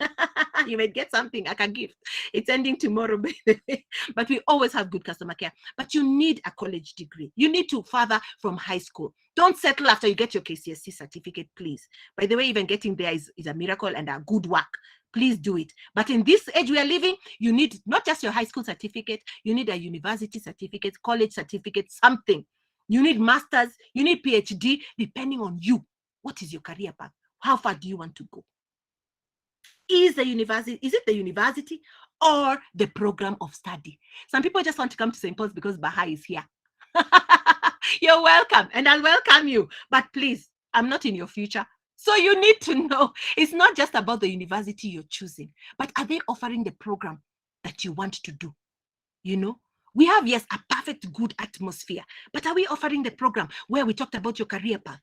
You might get something like a gift. It's ending tomorrow, by the way. But we always have good customer care. But you need a college degree. You need to further from high school. Don't settle after you get your KCSE certificate, please. By the way, even getting there is a miracle and a good work. Please do it. But in this age we are living, you need not just your high school certificate, you need a university certificate, college certificate, something. You need masters, you need PhD, depending on you. What is your career path? How far do you want to go? Is it the university or the program of study? Some people just want to come to St. Paul's because Baha is here. You're welcome, and I'll welcome you. But please, I'm not in your future. So you need to know, it's not just about the university you're choosing, but are they offering the program that you want to do? You know? We have, yes, a perfect good atmosphere, but are we offering the program where we talked about your career path?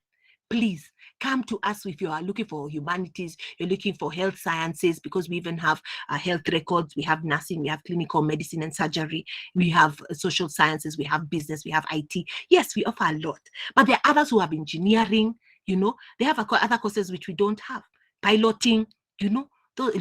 Please come to us if you are looking for humanities, you're looking for health sciences, because we even have health records, we have nursing, we have clinical medicine and surgery, we have social sciences, we have business, we have IT. Yes, we offer a lot, but there are others who have engineering, you know, they have other courses which we don't have, piloting, you know,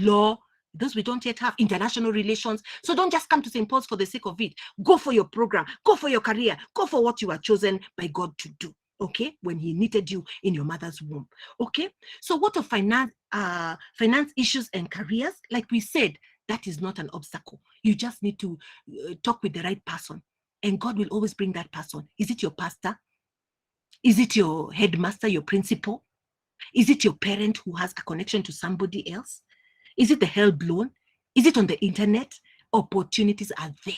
law, those we don't yet have, international relations. So don't just come to St. Paul's for the sake of it. Go for your program, go for your career, go for what you are chosen by God to do, okay? When he knitted you in your mother's womb, okay? So what of finance issues and careers? Like we said, that is not an obstacle. You just need to talk with the right person, and God will always bring that person. Is it your pastor? Is it your headmaster, your principal? Is it your parent who has a connection to somebody else? Is it the help blown? Is it on the internet? Opportunities are there.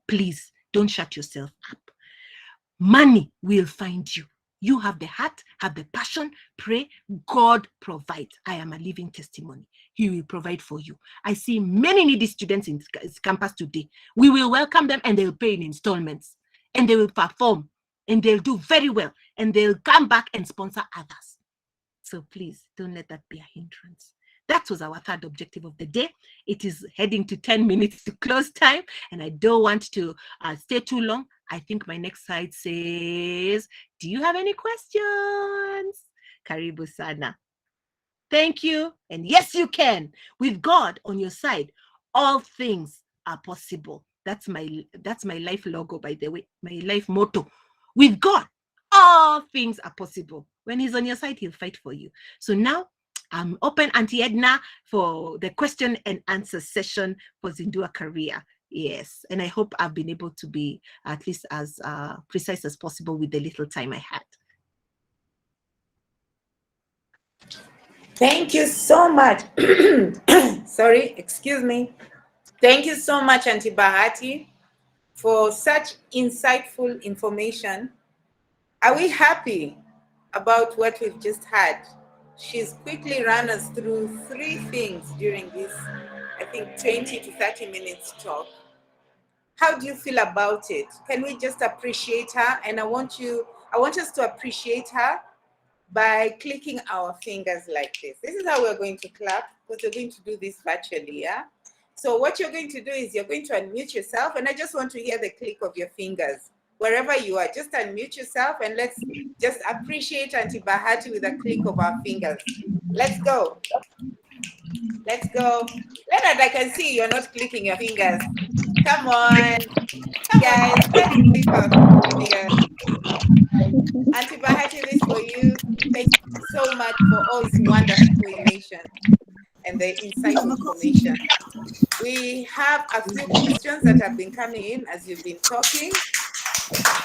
Please don't shut yourself up. Money will find you. You have the heart, have the passion, pray, God provides. I am a living testimony. He will provide for you. I see many needy students in campus today. We will welcome them and they'll pay in installments and they will perform and they'll do very well and they'll come back and sponsor others. So please don't let that be a hindrance. That was our third objective of the day. It is heading to 10 minutes to close time, and I don't want to stay too long. I think my next slide says, do you have any questions? Karibu sana. Thank you. And yes, you can. With God on your side, all things are possible. That's my life logo, by the way, my life motto. With God, all things are possible. When he's on your side, he'll fight for you. So now I'm open, Auntie Edna, for the question and answer session for ZinduaKaria. Yes, and I hope I've been able to be at least as precise as possible with the little time I had. Thank you so much. Sorry, excuse me. Thank you so much, Auntie Bahati, for such insightful information. Are we happy about what we've just had? She's quickly run us through 3 things during this, I think, 20 to 30 minutes talk. How do you feel about it? Can we just appreciate her? And I want us to appreciate her by clicking our fingers like this. This is how we're going to clap, because we're going to do this virtually, yeah? So what you're going to do is you're going to unmute yourself, and I just want to hear the click of your fingers. Wherever you are, just unmute yourself, and let's just appreciate Auntie Bahati with a click of our fingers. Let's go. Let's go. Leonard, I can see you're not clicking your fingers. Come on. Guys, let me click our fingers. Auntie Bahati, this for you. Thank you so much for all this wonderful information and the insightful information. We have a few questions that have been coming in as you've been talking.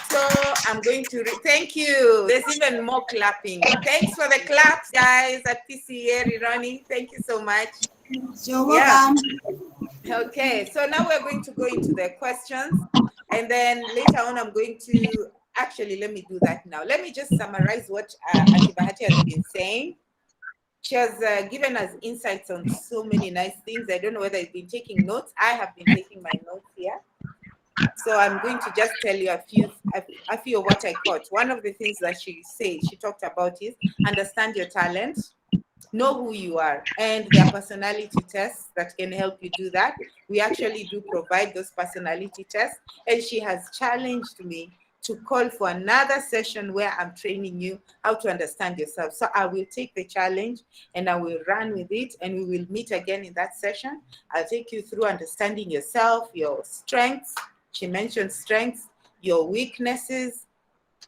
So I'm going to, thank you. There's even more clapping. Thanks for the claps, guys, at PCA, Ronnie. Thank you so much. You're welcome. Okay, so now we're going to go into the questions. And then later on, I'm going to, actually, let me do that now. Let me just summarize what Auntie Bahati has been saying. She has given us insights on so many nice things. I don't know whether you've been taking notes. I have been taking my notes here. So I'm going to just tell you a few of what I caught. One of the things that she talked about is understand your talent, know who you are, and there are personality tests that can help you do that. We actually do provide those personality tests, and she has challenged me to call for another session where I'm training you how to understand yourself. So I will take the challenge and I will run with it, and we will meet again in that session. I'll take you through understanding yourself, your strengths. She mentioned strengths, your weaknesses,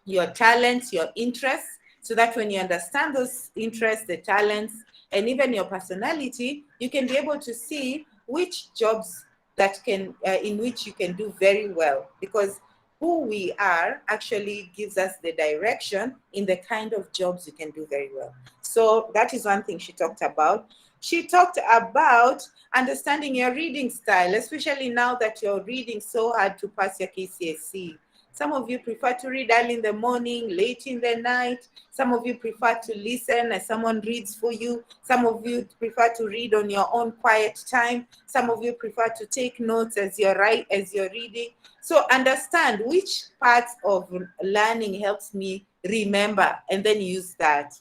your talents, your interests, so that when you understand those interests, the talents, and even your personality, you can be able to see which jobs that can, in which you can do very well, because who we are actually gives us the direction in the kind of jobs you can do very well. So that is one thing she talked about. She talked about understanding your reading style, especially now that you're reading so hard to pass your KCSE. Some of you prefer to read early in the morning, late in the night. Some of you prefer to listen as someone reads for you. Some of you prefer to read on your own quiet time. Some of you prefer to take notes as you're reading. So understand which parts of learning helps me remember, and then use that.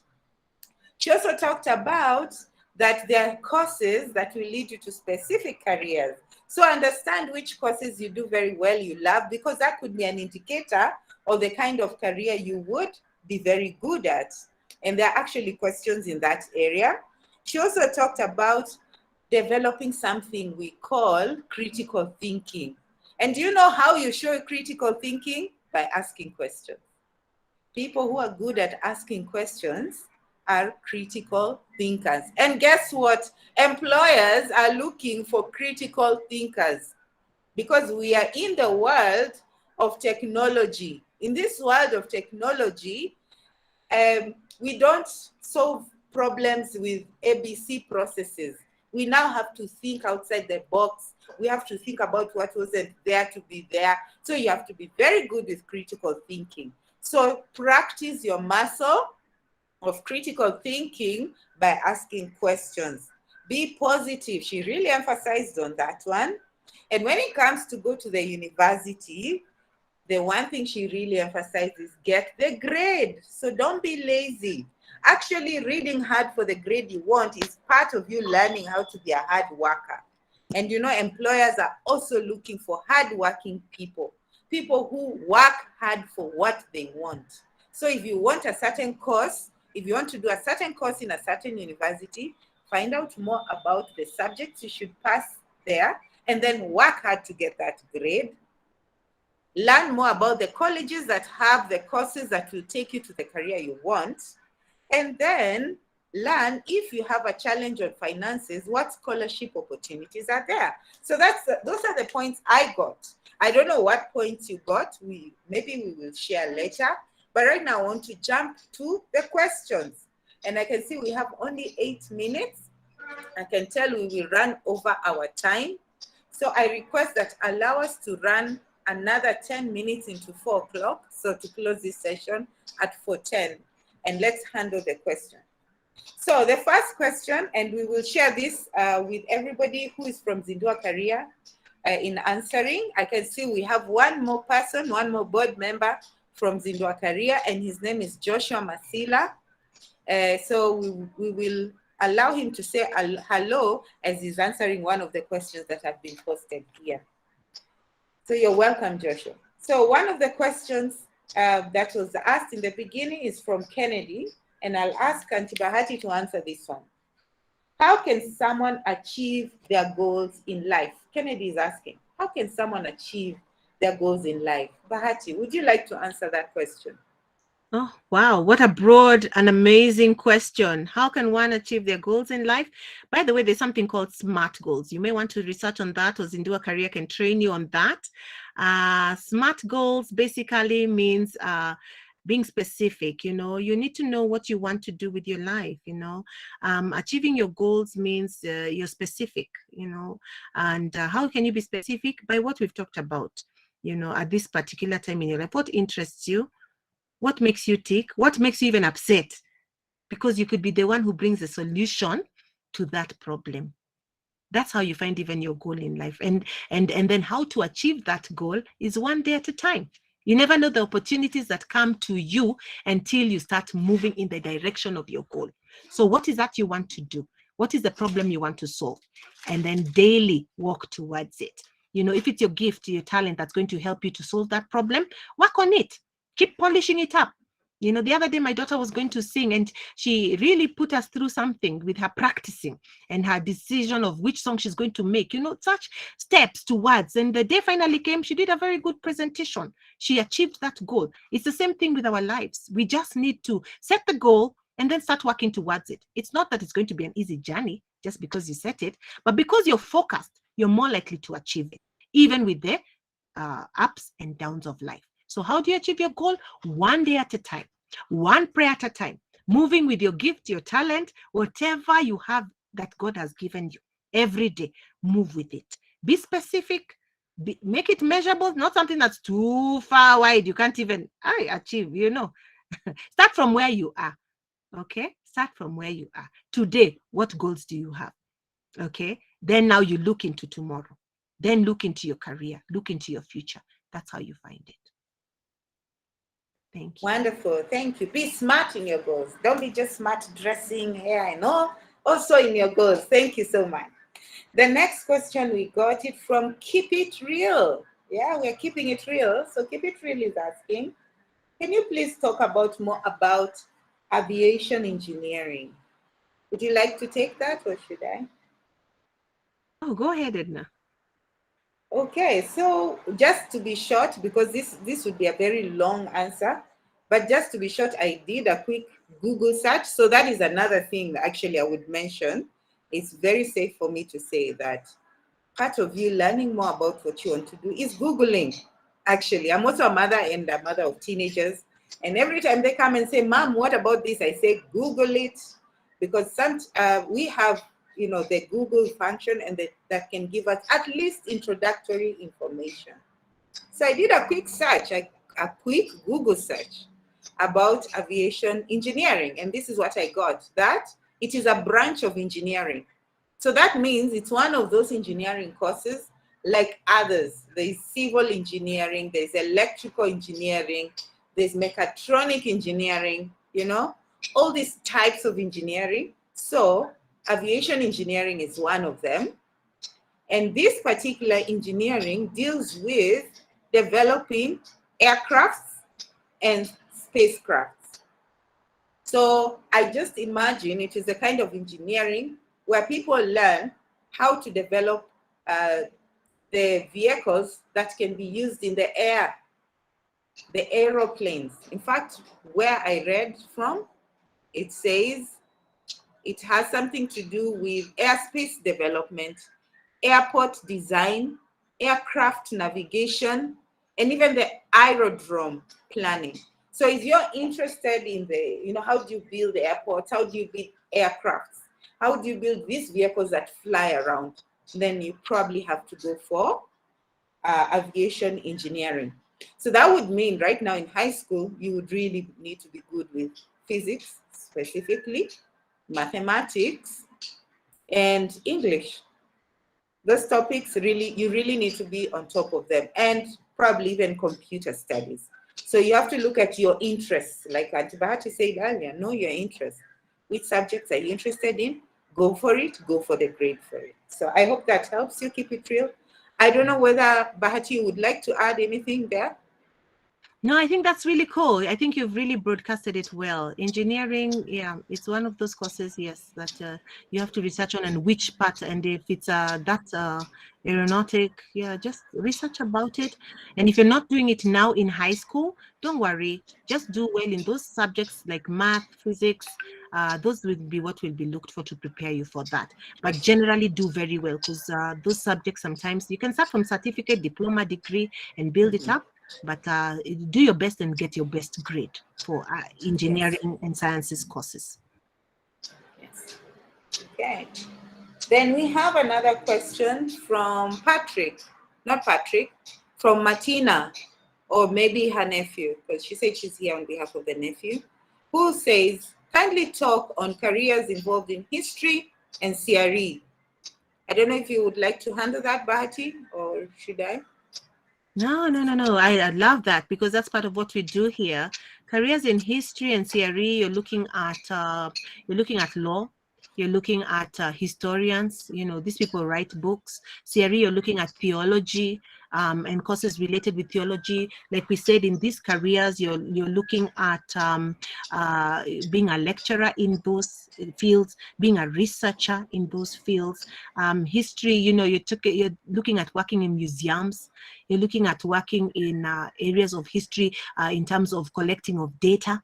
She also talked about that there are courses that will lead you to specific careers. So understand which courses you do very well, you love, because that could be an indicator of the kind of career you would be very good at. And there are actually questions in that area. She also talked about developing something we call critical thinking. And do you know how you show critical thinking? By asking questions. People who are good at asking questions are critical thinkers. And guess what? Employers are looking for critical thinkers, because we are in the world of technology. In this world of technology, we don't solve problems with ABC processes. We now have to think outside the box. We have to think about what wasn't there to be there. So you have to be very good with critical thinking. So practice your muscle of critical thinking by asking questions. Be positive. She really emphasized on that one. And when it comes to go to the university, the one thing she really emphasized is get the grade. So don't be lazy. Actually, reading hard for the grade you want is part of you learning how to be a hard worker. And you know, employers are also looking for hardworking people, people who work hard for what they want. So if you want a certain course, if you want to do a certain course in a certain university, find out more about the subjects you should pass there, and then work hard to get that grade. Learn more about the colleges that have the courses that will take you to the career you want. And then learn, if you have a challenge on finances, what scholarship opportunities are there. So those are the points I got. I don't know what points you got. Maybe we will share later. But right now I want to jump to the questions. And I can see we have only 8 minutes. I can tell we will run over our time. So I request that allow us to run another 10 minutes into 4 o'clock. So to close this session at 4:10. And let's handle the question. So the first question, and we will share this with everybody who is from ZinduaKaria in answering. I can see we have one more person, one more board member from ZinduaKaria, and his name is Joshua Masila. So we will allow him to say hello as he's answering one of the questions that have been posted here. So you're welcome, Joshua. So one of the questions that was asked in the beginning is from Kennedy, and I'll ask Auntie Bahati to answer this one. How can someone achieve their goals in life? Kennedy is asking, how can someone achieve their goals in life? Bahati, would you like to answer that question? Oh, wow. What a broad and amazing question. How can one achieve their goals in life? By the way, there's something called SMART goals. You may want to research on that, or ZinduaKaria can train you on that. SMART goals basically means being specific. You know, you need to know what you want to do with your life. You know, achieving your goals means you're specific, you know, and how can you be specific? By what we've talked about, you know, at this particular time in your life. What interests you? What makes you tick? What makes you even upset? Because you could be the one who brings a solution to that problem. That's how you find even your goal in life. And then how to achieve that goal is one day at a time. You never know the opportunities that come to you until you start moving in the direction of your goal. So what is that you want to do? What is the problem you want to solve? And then daily walk towards it. You know, if it's your gift, your talent that's going to help you to solve that problem, work on it. Keep polishing it up. You know, the other day my daughter was going to sing, and she really put us through something with her practicing and her decision of which song she's going to make, you know, such steps towards. And the day finally came, she did a very good presentation. She achieved that goal. It's the same thing with our lives. We just need to set the goal and then start working towards it. It's not that it's going to be an easy journey just because you set it, but because you're focused, you're more likely to achieve it, even with the ups and downs of life. So how do you achieve your goal? One day at a time, one prayer at a time, moving with your gift, your talent, whatever you have that God has given you. Every day, move with it. Be specific, make it measurable, not something that's too far wide. You can't even achieve, you know. Start from where you are, okay? Start from where you are. Today, what goals do you have, okay? Then now you look into tomorrow. Then look into your career, look into your future. That's how you find it. Thank you. Wonderful. Thank you. Be smart in your goals. Don't be just smart dressing, hair and all. Also in your goals. Thank you so much. The next question, we got it from Keep It Real. Yeah, we're keeping it real. So Keep It Real is asking, can you please talk more about aviation engineering? Would you like to take that, or should I? Oh, go ahead, Edna. Okay, so just to be short, because this would be a very long answer, but just to be short, I did a quick Google search. So that is another thing that actually I would mention. It's very safe for me to say that part of you learning more about what you want to do is Googling. Actually, I'm also a mother and a mother of teenagers. And every time they come and say, Mom, what about this? I say, Google it, because we have, you know, the Google function, and that can give us at least introductory information. So I did a quick search, a quick Google search about aviation engineering. And this is what I got, that it is a branch of engineering. So that means it's one of those engineering courses like others. There's civil engineering, there's electrical engineering, there's mechatronic engineering, you know, all these types of engineering. So aviation engineering is one of them. And this particular engineering deals with developing aircrafts and spacecrafts. So I just imagine it is the kind of engineering where people learn how to develop the vehicles that can be used in the air, the aeroplanes. In fact, where I read from, it says it has something to do with airspace development, airport design, aircraft navigation, and even the aerodrome planning. So if you're interested in the, how do you build airports, how do you build aircrafts, how do you build these vehicles that fly around, then you probably have to go for aviation engineering. So that would mean right now in high school, you would really need to be good with physics, specifically, mathematics, and English. Those topics, you really need to be on top of them, and probably even computer studies. So you have to look at your interests. Like Auntie Bahati said earlier, know your interests. Which subjects are you interested in? Go for it, go for the grade for it. So I hope that helps you keep it real. I don't know whether Bahati would like to add anything there. No, I think that's really cool. I think you've really broadcasted it well. Engineering, yeah, it's one of those courses, yes, that you have to research on, and which part, and if it's that aeronautic, yeah, just research about it. And if you're not doing it now in high school, don't worry. Just do well in those subjects like math, physics. Those will be what will be looked for to prepare you for that. But generally do very well, because those subjects, sometimes you can start from certificate, diploma, degree, and build it up. But do your best and get your best grade for engineering and sciences courses. Yes. Okay. Then we have another question from from Martina, or maybe her nephew, because she said she's here on behalf of the nephew, who says, kindly talk on careers involved in history and CRE. I don't know if you would like to handle that, Bahati, or should I? No. I love that, because that's part of what we do here. Careers in history and CRE, you're looking at law, you're looking at historians. These people write books. CRE, you're looking at theology and courses related with theology. Like we said, in these careers, you're looking at being a lecturer in those fields, being a researcher in those fields. History, you're looking at working in museums. You're looking at working in areas of history in terms of collecting of data.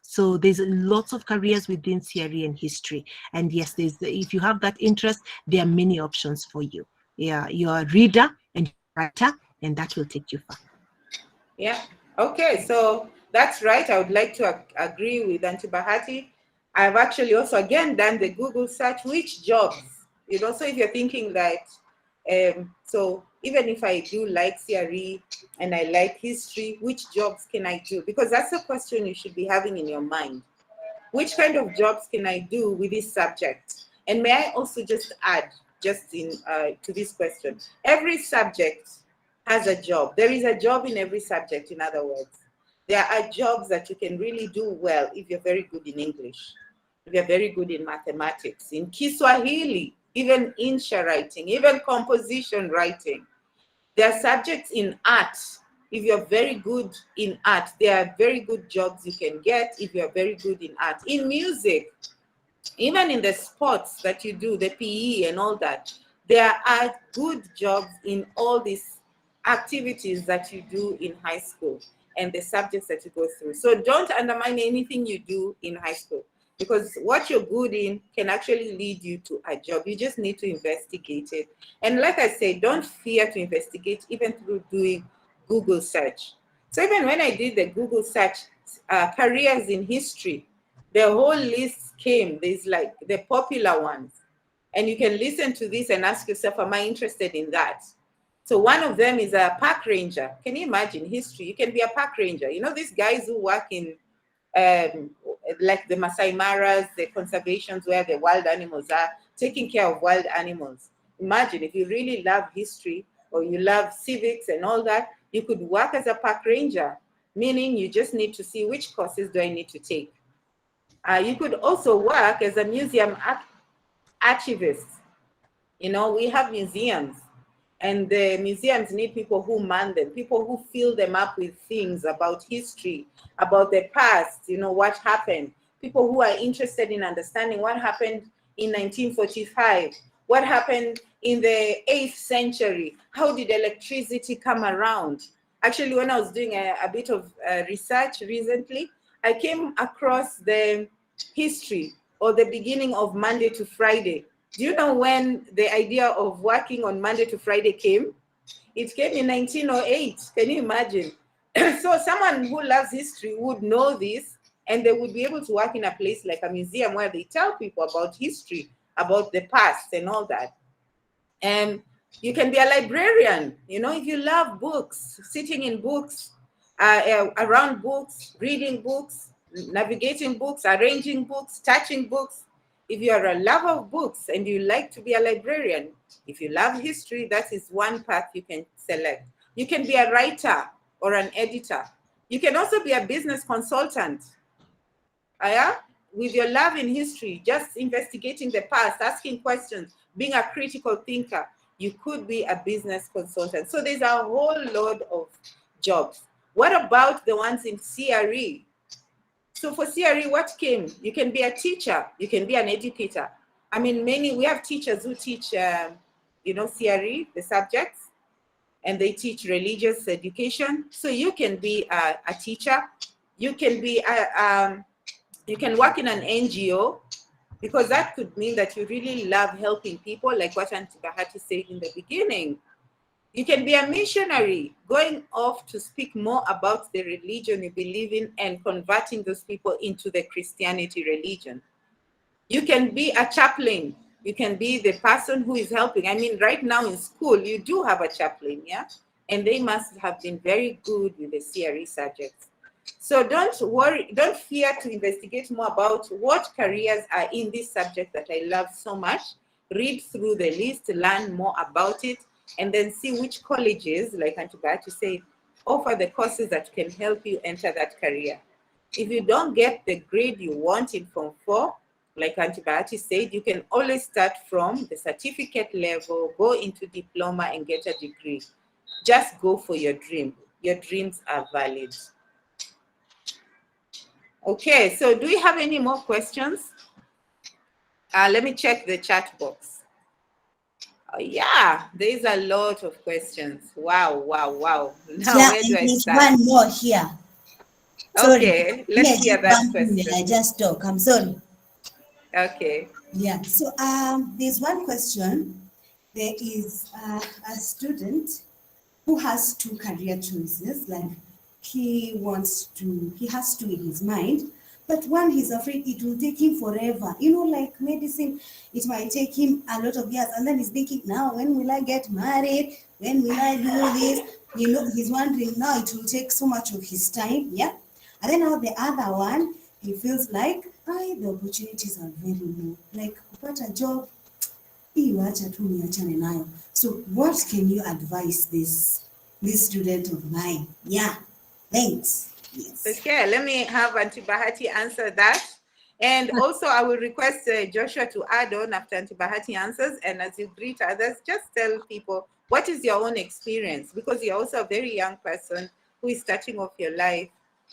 So there's lots of careers within CRE and history. And yes, if you have that interest, there are many options for you. Yeah, you're a reader and writer, and that will take you far. Yeah. Okay, so that's right. I would like to agree with Auntie Bahati. I've actually also again done the Google search, which jobs, so if you're thinking that, so even if I do like CRE and I like history, which jobs can I do? Because that's a question you should be having in your mind. Which kind of jobs can I do with this subject? And may I also just add, to this question, every subject has a job. There is a job in every subject, in other words. There are jobs that you can really do well if you're very good in English, if you're very good in mathematics, in Kiswahili, even insha writing, even composition writing. There are subjects in art. If you're very good in art, there are very good jobs you can get if you're very good in art. In music, even in the sports that you do, the PE and all that, there are good jobs in all these activities that you do in high school and the subjects that you go through. So don't undermine anything you do in high school, because what you're good in can actually lead you to a job. You just need to investigate it. And like I said, don't fear to investigate, even through doing Google search. So even when I did the Google search, careers in history, the whole list came. There's like the popular ones. And you can listen to this and ask yourself, am I interested in that? So one of them is a park ranger. Can you imagine history? You can be a park ranger. These guys who work in like the Masai Maras, the conservations where the wild animals are, taking care of wild animals. Imagine if you really love history or you love civics and all that, you could work as a park ranger, meaning you just need to see which courses do I need to take. You could also work as a museum archivist. You know, we have museums, and the museums need people who man them, people who fill them up with things about history, about the past, you know, what happened. People who are interested in understanding what happened in 1945, what happened in the 8th century, how did electricity come around? Actually, when I was doing a bit of research recently, I came across the history or the beginning of Monday to Friday. Do you know when the idea of working on Monday to Friday came? It came in 1908. Can you imagine? So someone who loves history would know this, and they would be able to work in a place like a museum where they tell people about history, about the past and all that. And you can be a librarian, you know, if you love books, sitting in books, around books, reading books, navigating books, arranging books, touching books. If you are a lover of books and you like to be a librarian, if you love history, that is one path you can select. You can be a writer or an editor. You can also be a business consultant. With your love in history, just investigating the past, asking questions, being a critical thinker, you could be a business consultant. So there's a whole load of jobs. What about the ones in CRE? So for CRE, what came? You can be a teacher, you can be an educator. I mean, we have teachers who teach, you know, CRE, the subjects, and they teach religious education. So you can be a teacher. You can be you can work in an NGO, because that could mean that you really love helping people, like what Auntie Bahati said in the beginning. You can be a missionary, going off to speak more about the religion you believe in and converting those people into the Christianity religion. You can be a chaplain. You can be the person who is helping. I mean, right now in school, you do have a chaplain, yeah? And they must have been very good with the CRE subjects. So don't worry, don't fear to investigate more about what careers are in this subject that I love so much. Read through the list, learn more about it, and then see which colleges, like Auntie Bahati said, offer the courses that can help you enter that career. If you don't get the grade you want in Form 4, like Auntie Bahati said, you can always start from the certificate level, go into diploma and get a degree. Just go for your dream. Your dreams are valid. Okay, so do we have any more questions? Let me check the chat box. Oh, yeah, there's a lot of questions. Wow, wow, wow. Now, Yeah, where do I there's start? one more here. Sorry. Okay, let's hear that question. I just talk. I'm sorry. Okay. Yeah. So there's one question. There is a student who has two career choices. Like he has two in his mind, but one he's afraid it will take him forever. You know, like medicine, it might take him a lot of years, and then he's thinking, now when will I get married? When will I do this? You know, he's wondering now it will take so much of his time. Yeah. And then now the other one, he feels like, the opportunities are very low. Like, kupata job, so what can you advise this student of mine? Yeah, thanks. Yes. Okay, let me have Auntie Bahati answer that. And also I will request Joshua to add on after Auntie Bahati answers. And as you greet others, just tell people, what is your own experience? Because you're also a very young person who is starting off your life,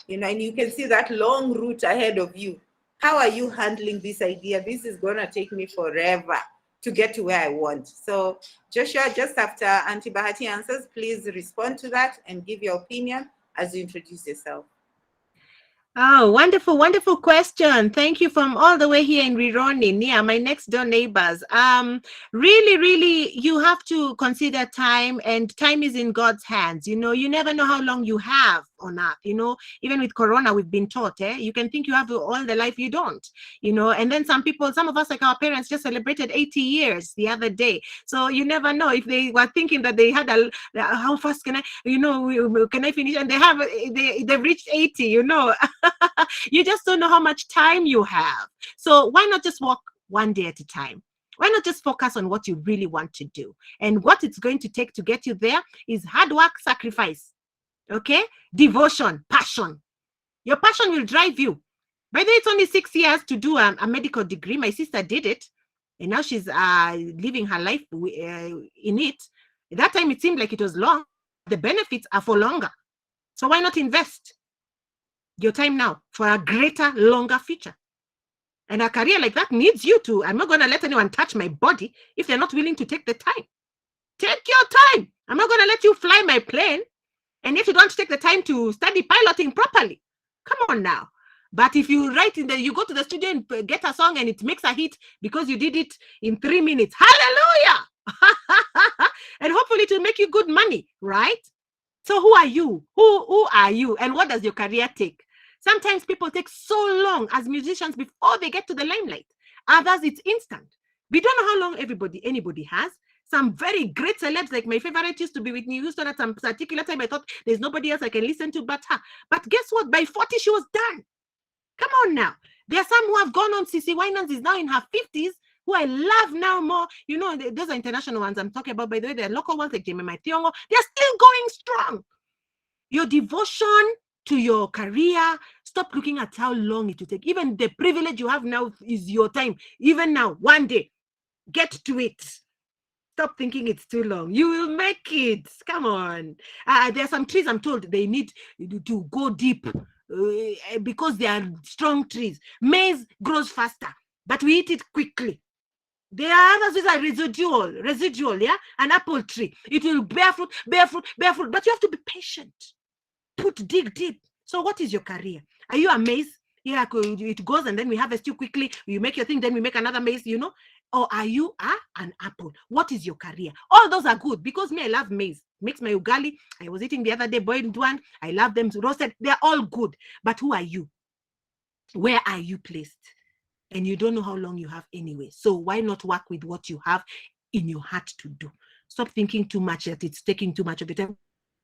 you know, and you can see that long route ahead of you. How are you handling this idea? This is gonna take me forever to get to where I want. So Joshua, just after Auntie Bahati answers, please respond to that and give your opinion as you introduce yourself. Oh, wonderful, wonderful question. Thank you from all the way here in Rironi, near my next door neighbors. Really, really, you have to consider time, and time is in God's hands. You know, you never know how long you have on earth. You know, even with Corona, we've been taught, you can think you have all the life you don't, you know, and then some of us, like our parents, just celebrated 80 years the other day. So you never know if they were thinking that they had how fast can I, you know, can I finish? And they've reached 80, you know. You just don't know how much time you have. So why not just walk one day at a time? Why not just focus on what you really want to do? And what it's going to take to get you there is hard work, sacrifice, okay? Devotion, passion. Your passion will drive you. By the way, it's only 6 years to do a medical degree. My sister did it, and now she's living her life in it. At that time, it seemed like it was long. The benefits are for longer. So why not invest your time now for a greater, longer future? And a career like that needs you to. I'm not going to let anyone touch my body if they're not willing to take the time. Take your time. I'm not going to let you fly my plane. And if you don't take the time to study piloting properly, come on now. But if you you go to the studio and get a song and it makes a hit because you did it in 3 minutes, hallelujah! And hopefully it will make you good money, right? So who are you? Who are you? And what does your career take? Sometimes people take so long as musicians before they get to the limelight. Others, it's instant. We don't know how long anybody has. Some very great celebs, like my favorite used to be Whitney Houston. At some particular time, I thought there's nobody else I can listen to but her. But guess what? By 40, she was done. Come on now. There are some who have gone on. CC Winans is now in her 50s, who I love now more. You know, those are international ones I'm talking about. By the way, they're local ones like Jemima Thiongo. They're still going strong. Your devotion to your career, stop looking at how long it will take. Even the privilege you have now is your time. Even now, one day, get to it. Stop thinking it's too long. You will make it. Come on. There are some trees I'm told they need to go deep because they are strong trees. Maize grows faster, but we eat it quickly. There are others which are residual, yeah? An apple tree. It will bear fruit, but you have to be patient. Dig deep. So what is your career? Are you a maize? Yeah, it goes and then we harvest you quickly. You make your thing, then we make another maize, you know? Or are you an apple? What is your career? All those are good because me, I love maize. Makes my ugali. I was eating the other day boiled one. I love them roasted. They're all good. But who are you? Where are you placed? And you don't know how long you have anyway. So why not work with what you have in your heart to do? Stop thinking too much that it's taking too much of your time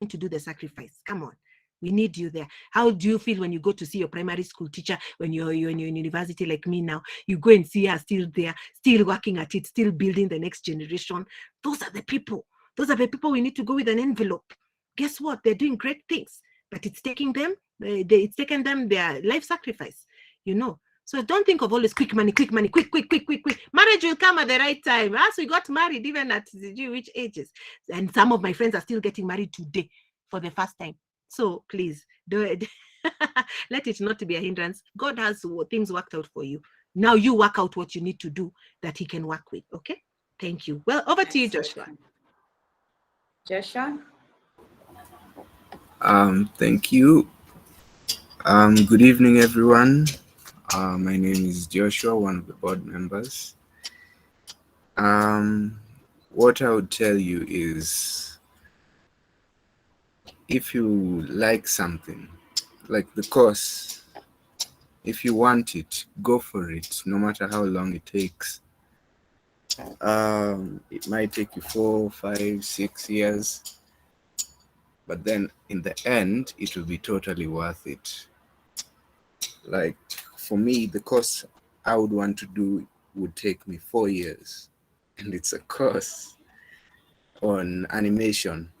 to do the sacrifice. Come on. We need you there. How do you feel when you go to see your primary school teacher, when you're in university like me now? You go and see her still there, still working at it, still building the next generation. Those are the people. Those are the people we need to go with an envelope. Guess what? They're doing great things, but it's taking them, it's taken them their life sacrifice, you know. So don't think of always quick money, quick. Marriage will come at the right time. As we got married, even at which ages. And some of my friends are still getting married today for the first time. So please, do it. Let it not be a hindrance. God has things worked out for you. Now you work out what you need to do that he can work with. Okay? Thank you. Well, over to you, Joshua. Joshua? Thank you. Good evening, everyone. My name is Joshua, one of the board members. What I would tell you is, if you like something, like the course, if you want it, go for it, no matter how long it takes. It might take you 4, 5, 6 years, but then in the end, it will be totally worth it. Like for me, the course I would want to do would take me 4 years, and it's a course on animation,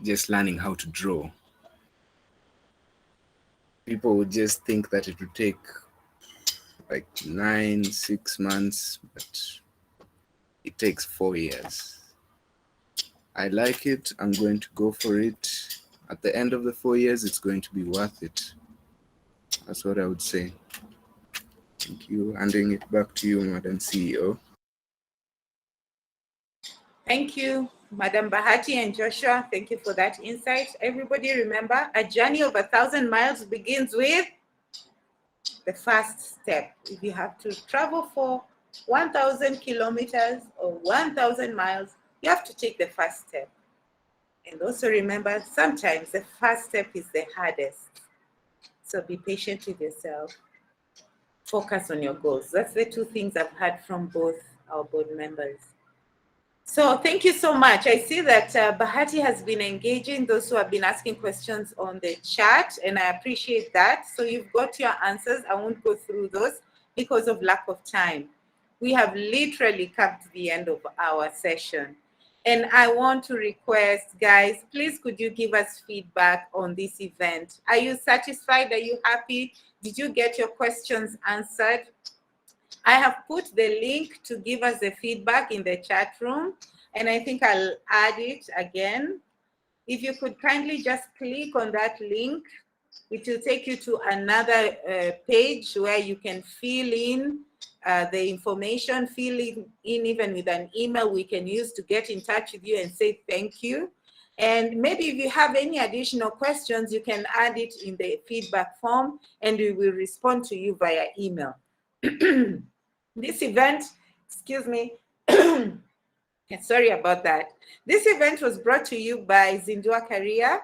just learning how to draw. People would just think that it would take like 9, 6 months, but it takes 4 years. I like it. I'm going to go for it. At the end of the 4 years, it's going to be worth it. That's what I would say. Thank you. Handing it back to you, Madam CEO. Thank you, Madam Bahati and Joshua. Thank you for that insight. Everybody remember, a journey of 1,000 miles begins with the first step. If you have to travel for 1,000 kilometers or 1,000 miles, you have to take the first step. And also remember, sometimes the first step is the hardest. So be patient with yourself. Focus on your goals. That's the two things I've heard from both our board members. So thank you so much. I see that Bahati has been engaging those who have been asking questions on the chat, and I appreciate that. So you've got your answers. I won't go through those because of lack of time. We have literally come to the end of our session. And I want to request, guys, please could you give us feedback on this event? Are you satisfied? Are you happy? Did you get your questions answered? I have put the link to give us the feedback in the chat room, and I think I'll add it again. If you could kindly just click on that link, it will take you to another page where you can fill in the information, fill in even with an email we can use to get in touch with you and say thank you. And maybe if you have any additional questions, you can add it in the feedback form and we will respond to you via email. This event, excuse me, sorry about that. This event was brought to you by ZinduaKaria.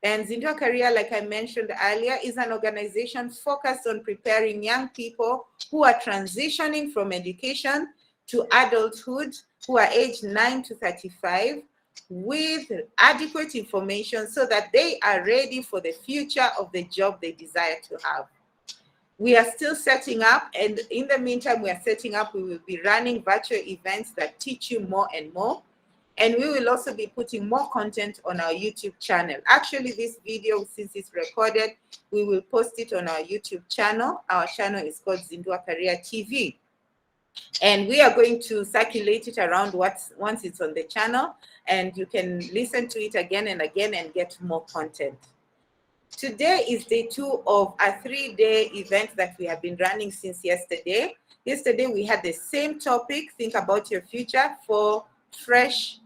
And ZinduaKaria, like I mentioned earlier, is an organization focused on preparing young people who are transitioning from education to adulthood, who are aged 9 to 35, with adequate information so that they are ready for the future of the job they desire to have. We are still setting up, and in the meantime, we are setting up, we will be running virtual events that teach you more and more. And we will also be putting more content on our YouTube channel. Actually, this video, since it's recorded, we will post it on our YouTube channel. Our channel is called ZinduaKaria TV. And we are going to circulate it around once it's on the channel, and you can listen to it again and again and get more content. Today is day 2 of a 3-day event that we have been running since yesterday. Yesterday, we had the same topic, think about your future, for freshers,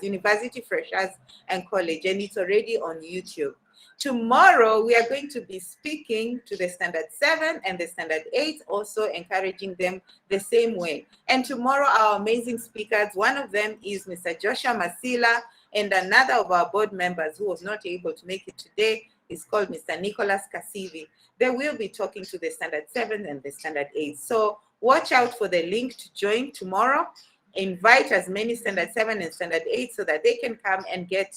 university freshers and college, and it's already on YouTube. Tomorrow, we are going to be speaking to the Standard 7 and the Standard 8, also encouraging them the same way. And tomorrow, our amazing speakers, one of them is Mr. Joshua Masila, and another of our board members who was not able to make it today is called Mr. Nicholas Kasivi. They will be talking to the Standard 7 and the Standard 8. So watch out for the link to join tomorrow. Invite as many Standard 7 and Standard 8 so that they can come and get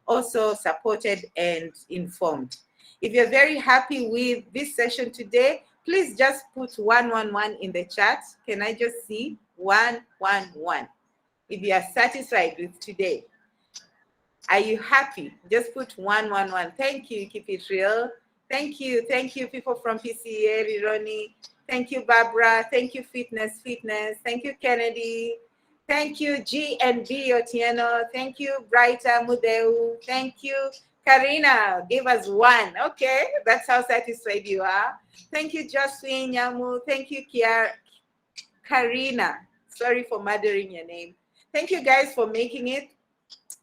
also supported and informed. If you're very happy with this session today, please just put 111 in the chat. Can I just see 111? If you are satisfied with today, are you happy? Just put 111. Thank you. Keep it real. Thank you. Thank you, people from PCA, Rironi. Thank you, Barbara. Thank you, Fitness. Thank you, Kennedy. Thank you, G&B Otieno. Thank you, Brighter Mudeu. Thank you, Karina. Give us 1. Okay, that's how satisfied you are. Thank you, Jocelyn Yamu. Thank you, Karina. Sorry for murdering your name. Thank you guys for making it.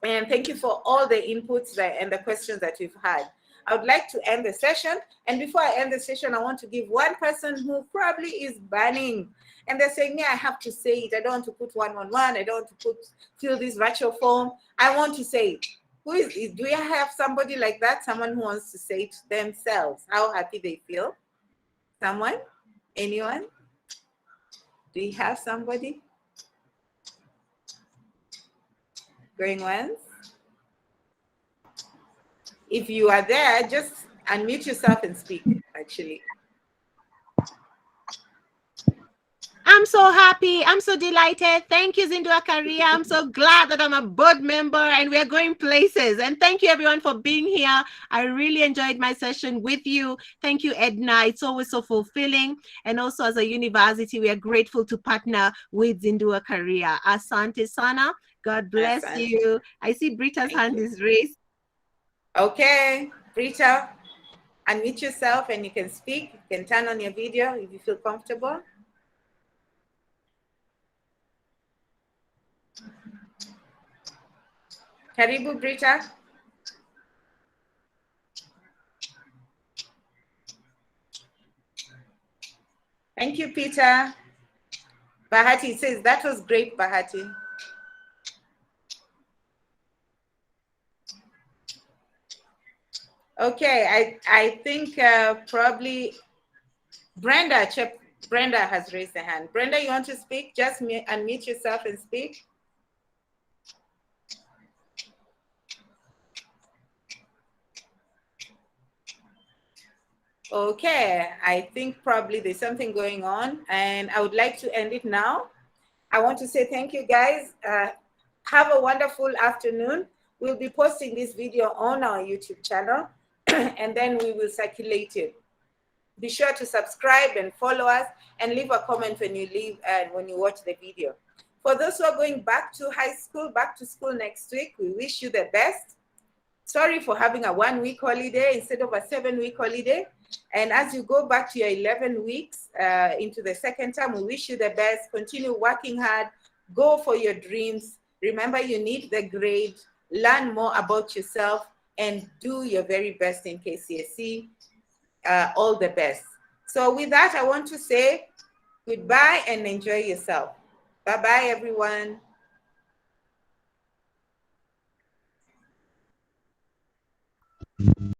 And thank you for all the inputs and the questions that we've had. I would like to end the session. And before I end the session, I want to give one person who probably is burning. And they're saying, yeah, I have to say it. I don't want to put 111. I don't want to fill this virtual form. I want to say it. Who is it? Do you have somebody like that? Someone who wants to say it themselves, how happy they feel? Someone? Anyone? Do you have somebody? Going once? If you are there, just unmute yourself and speak, actually. I'm so happy. I'm so delighted. Thank you, ZinduaKaria. I'm so glad that I'm a board member and we're going places. And thank you, everyone, for being here. I really enjoyed my session with you. Thank you, Edna. It's always so fulfilling. And also, as a university, we are grateful to partner with ZinduaKaria. Asante Sana. God bless you. I see Brita's hand is raised. Okay, Brita, unmute yourself and you can speak. You can turn on your video if you feel comfortable. Karibu, Brita. Thank you, Peter. Bahati says, that was great, Bahati. Okay, I think probably Brenda has raised her hand. Brenda, you want to speak? Just unmute yourself and speak. Okay, I think probably there's something going on and I would like to end it now. I want to say thank you, guys. Have a wonderful afternoon. We'll be posting this video on our YouTube channel, and then we will circulate it. Be sure to subscribe and follow us, and leave a comment when you leave and when you watch the video. For those who are going back to high school, back to school next week, we wish you the best. Sorry for having a 1-week holiday instead of a 7-week holiday. And as you go back to your 11 weeks into the second term, we wish you the best. Continue working hard. Go for your dreams. Remember, you need the grade. Learn more about yourself and do your very best in KCSE. All the best. So with that, I want to say goodbye and enjoy yourself. Bye-bye, everyone.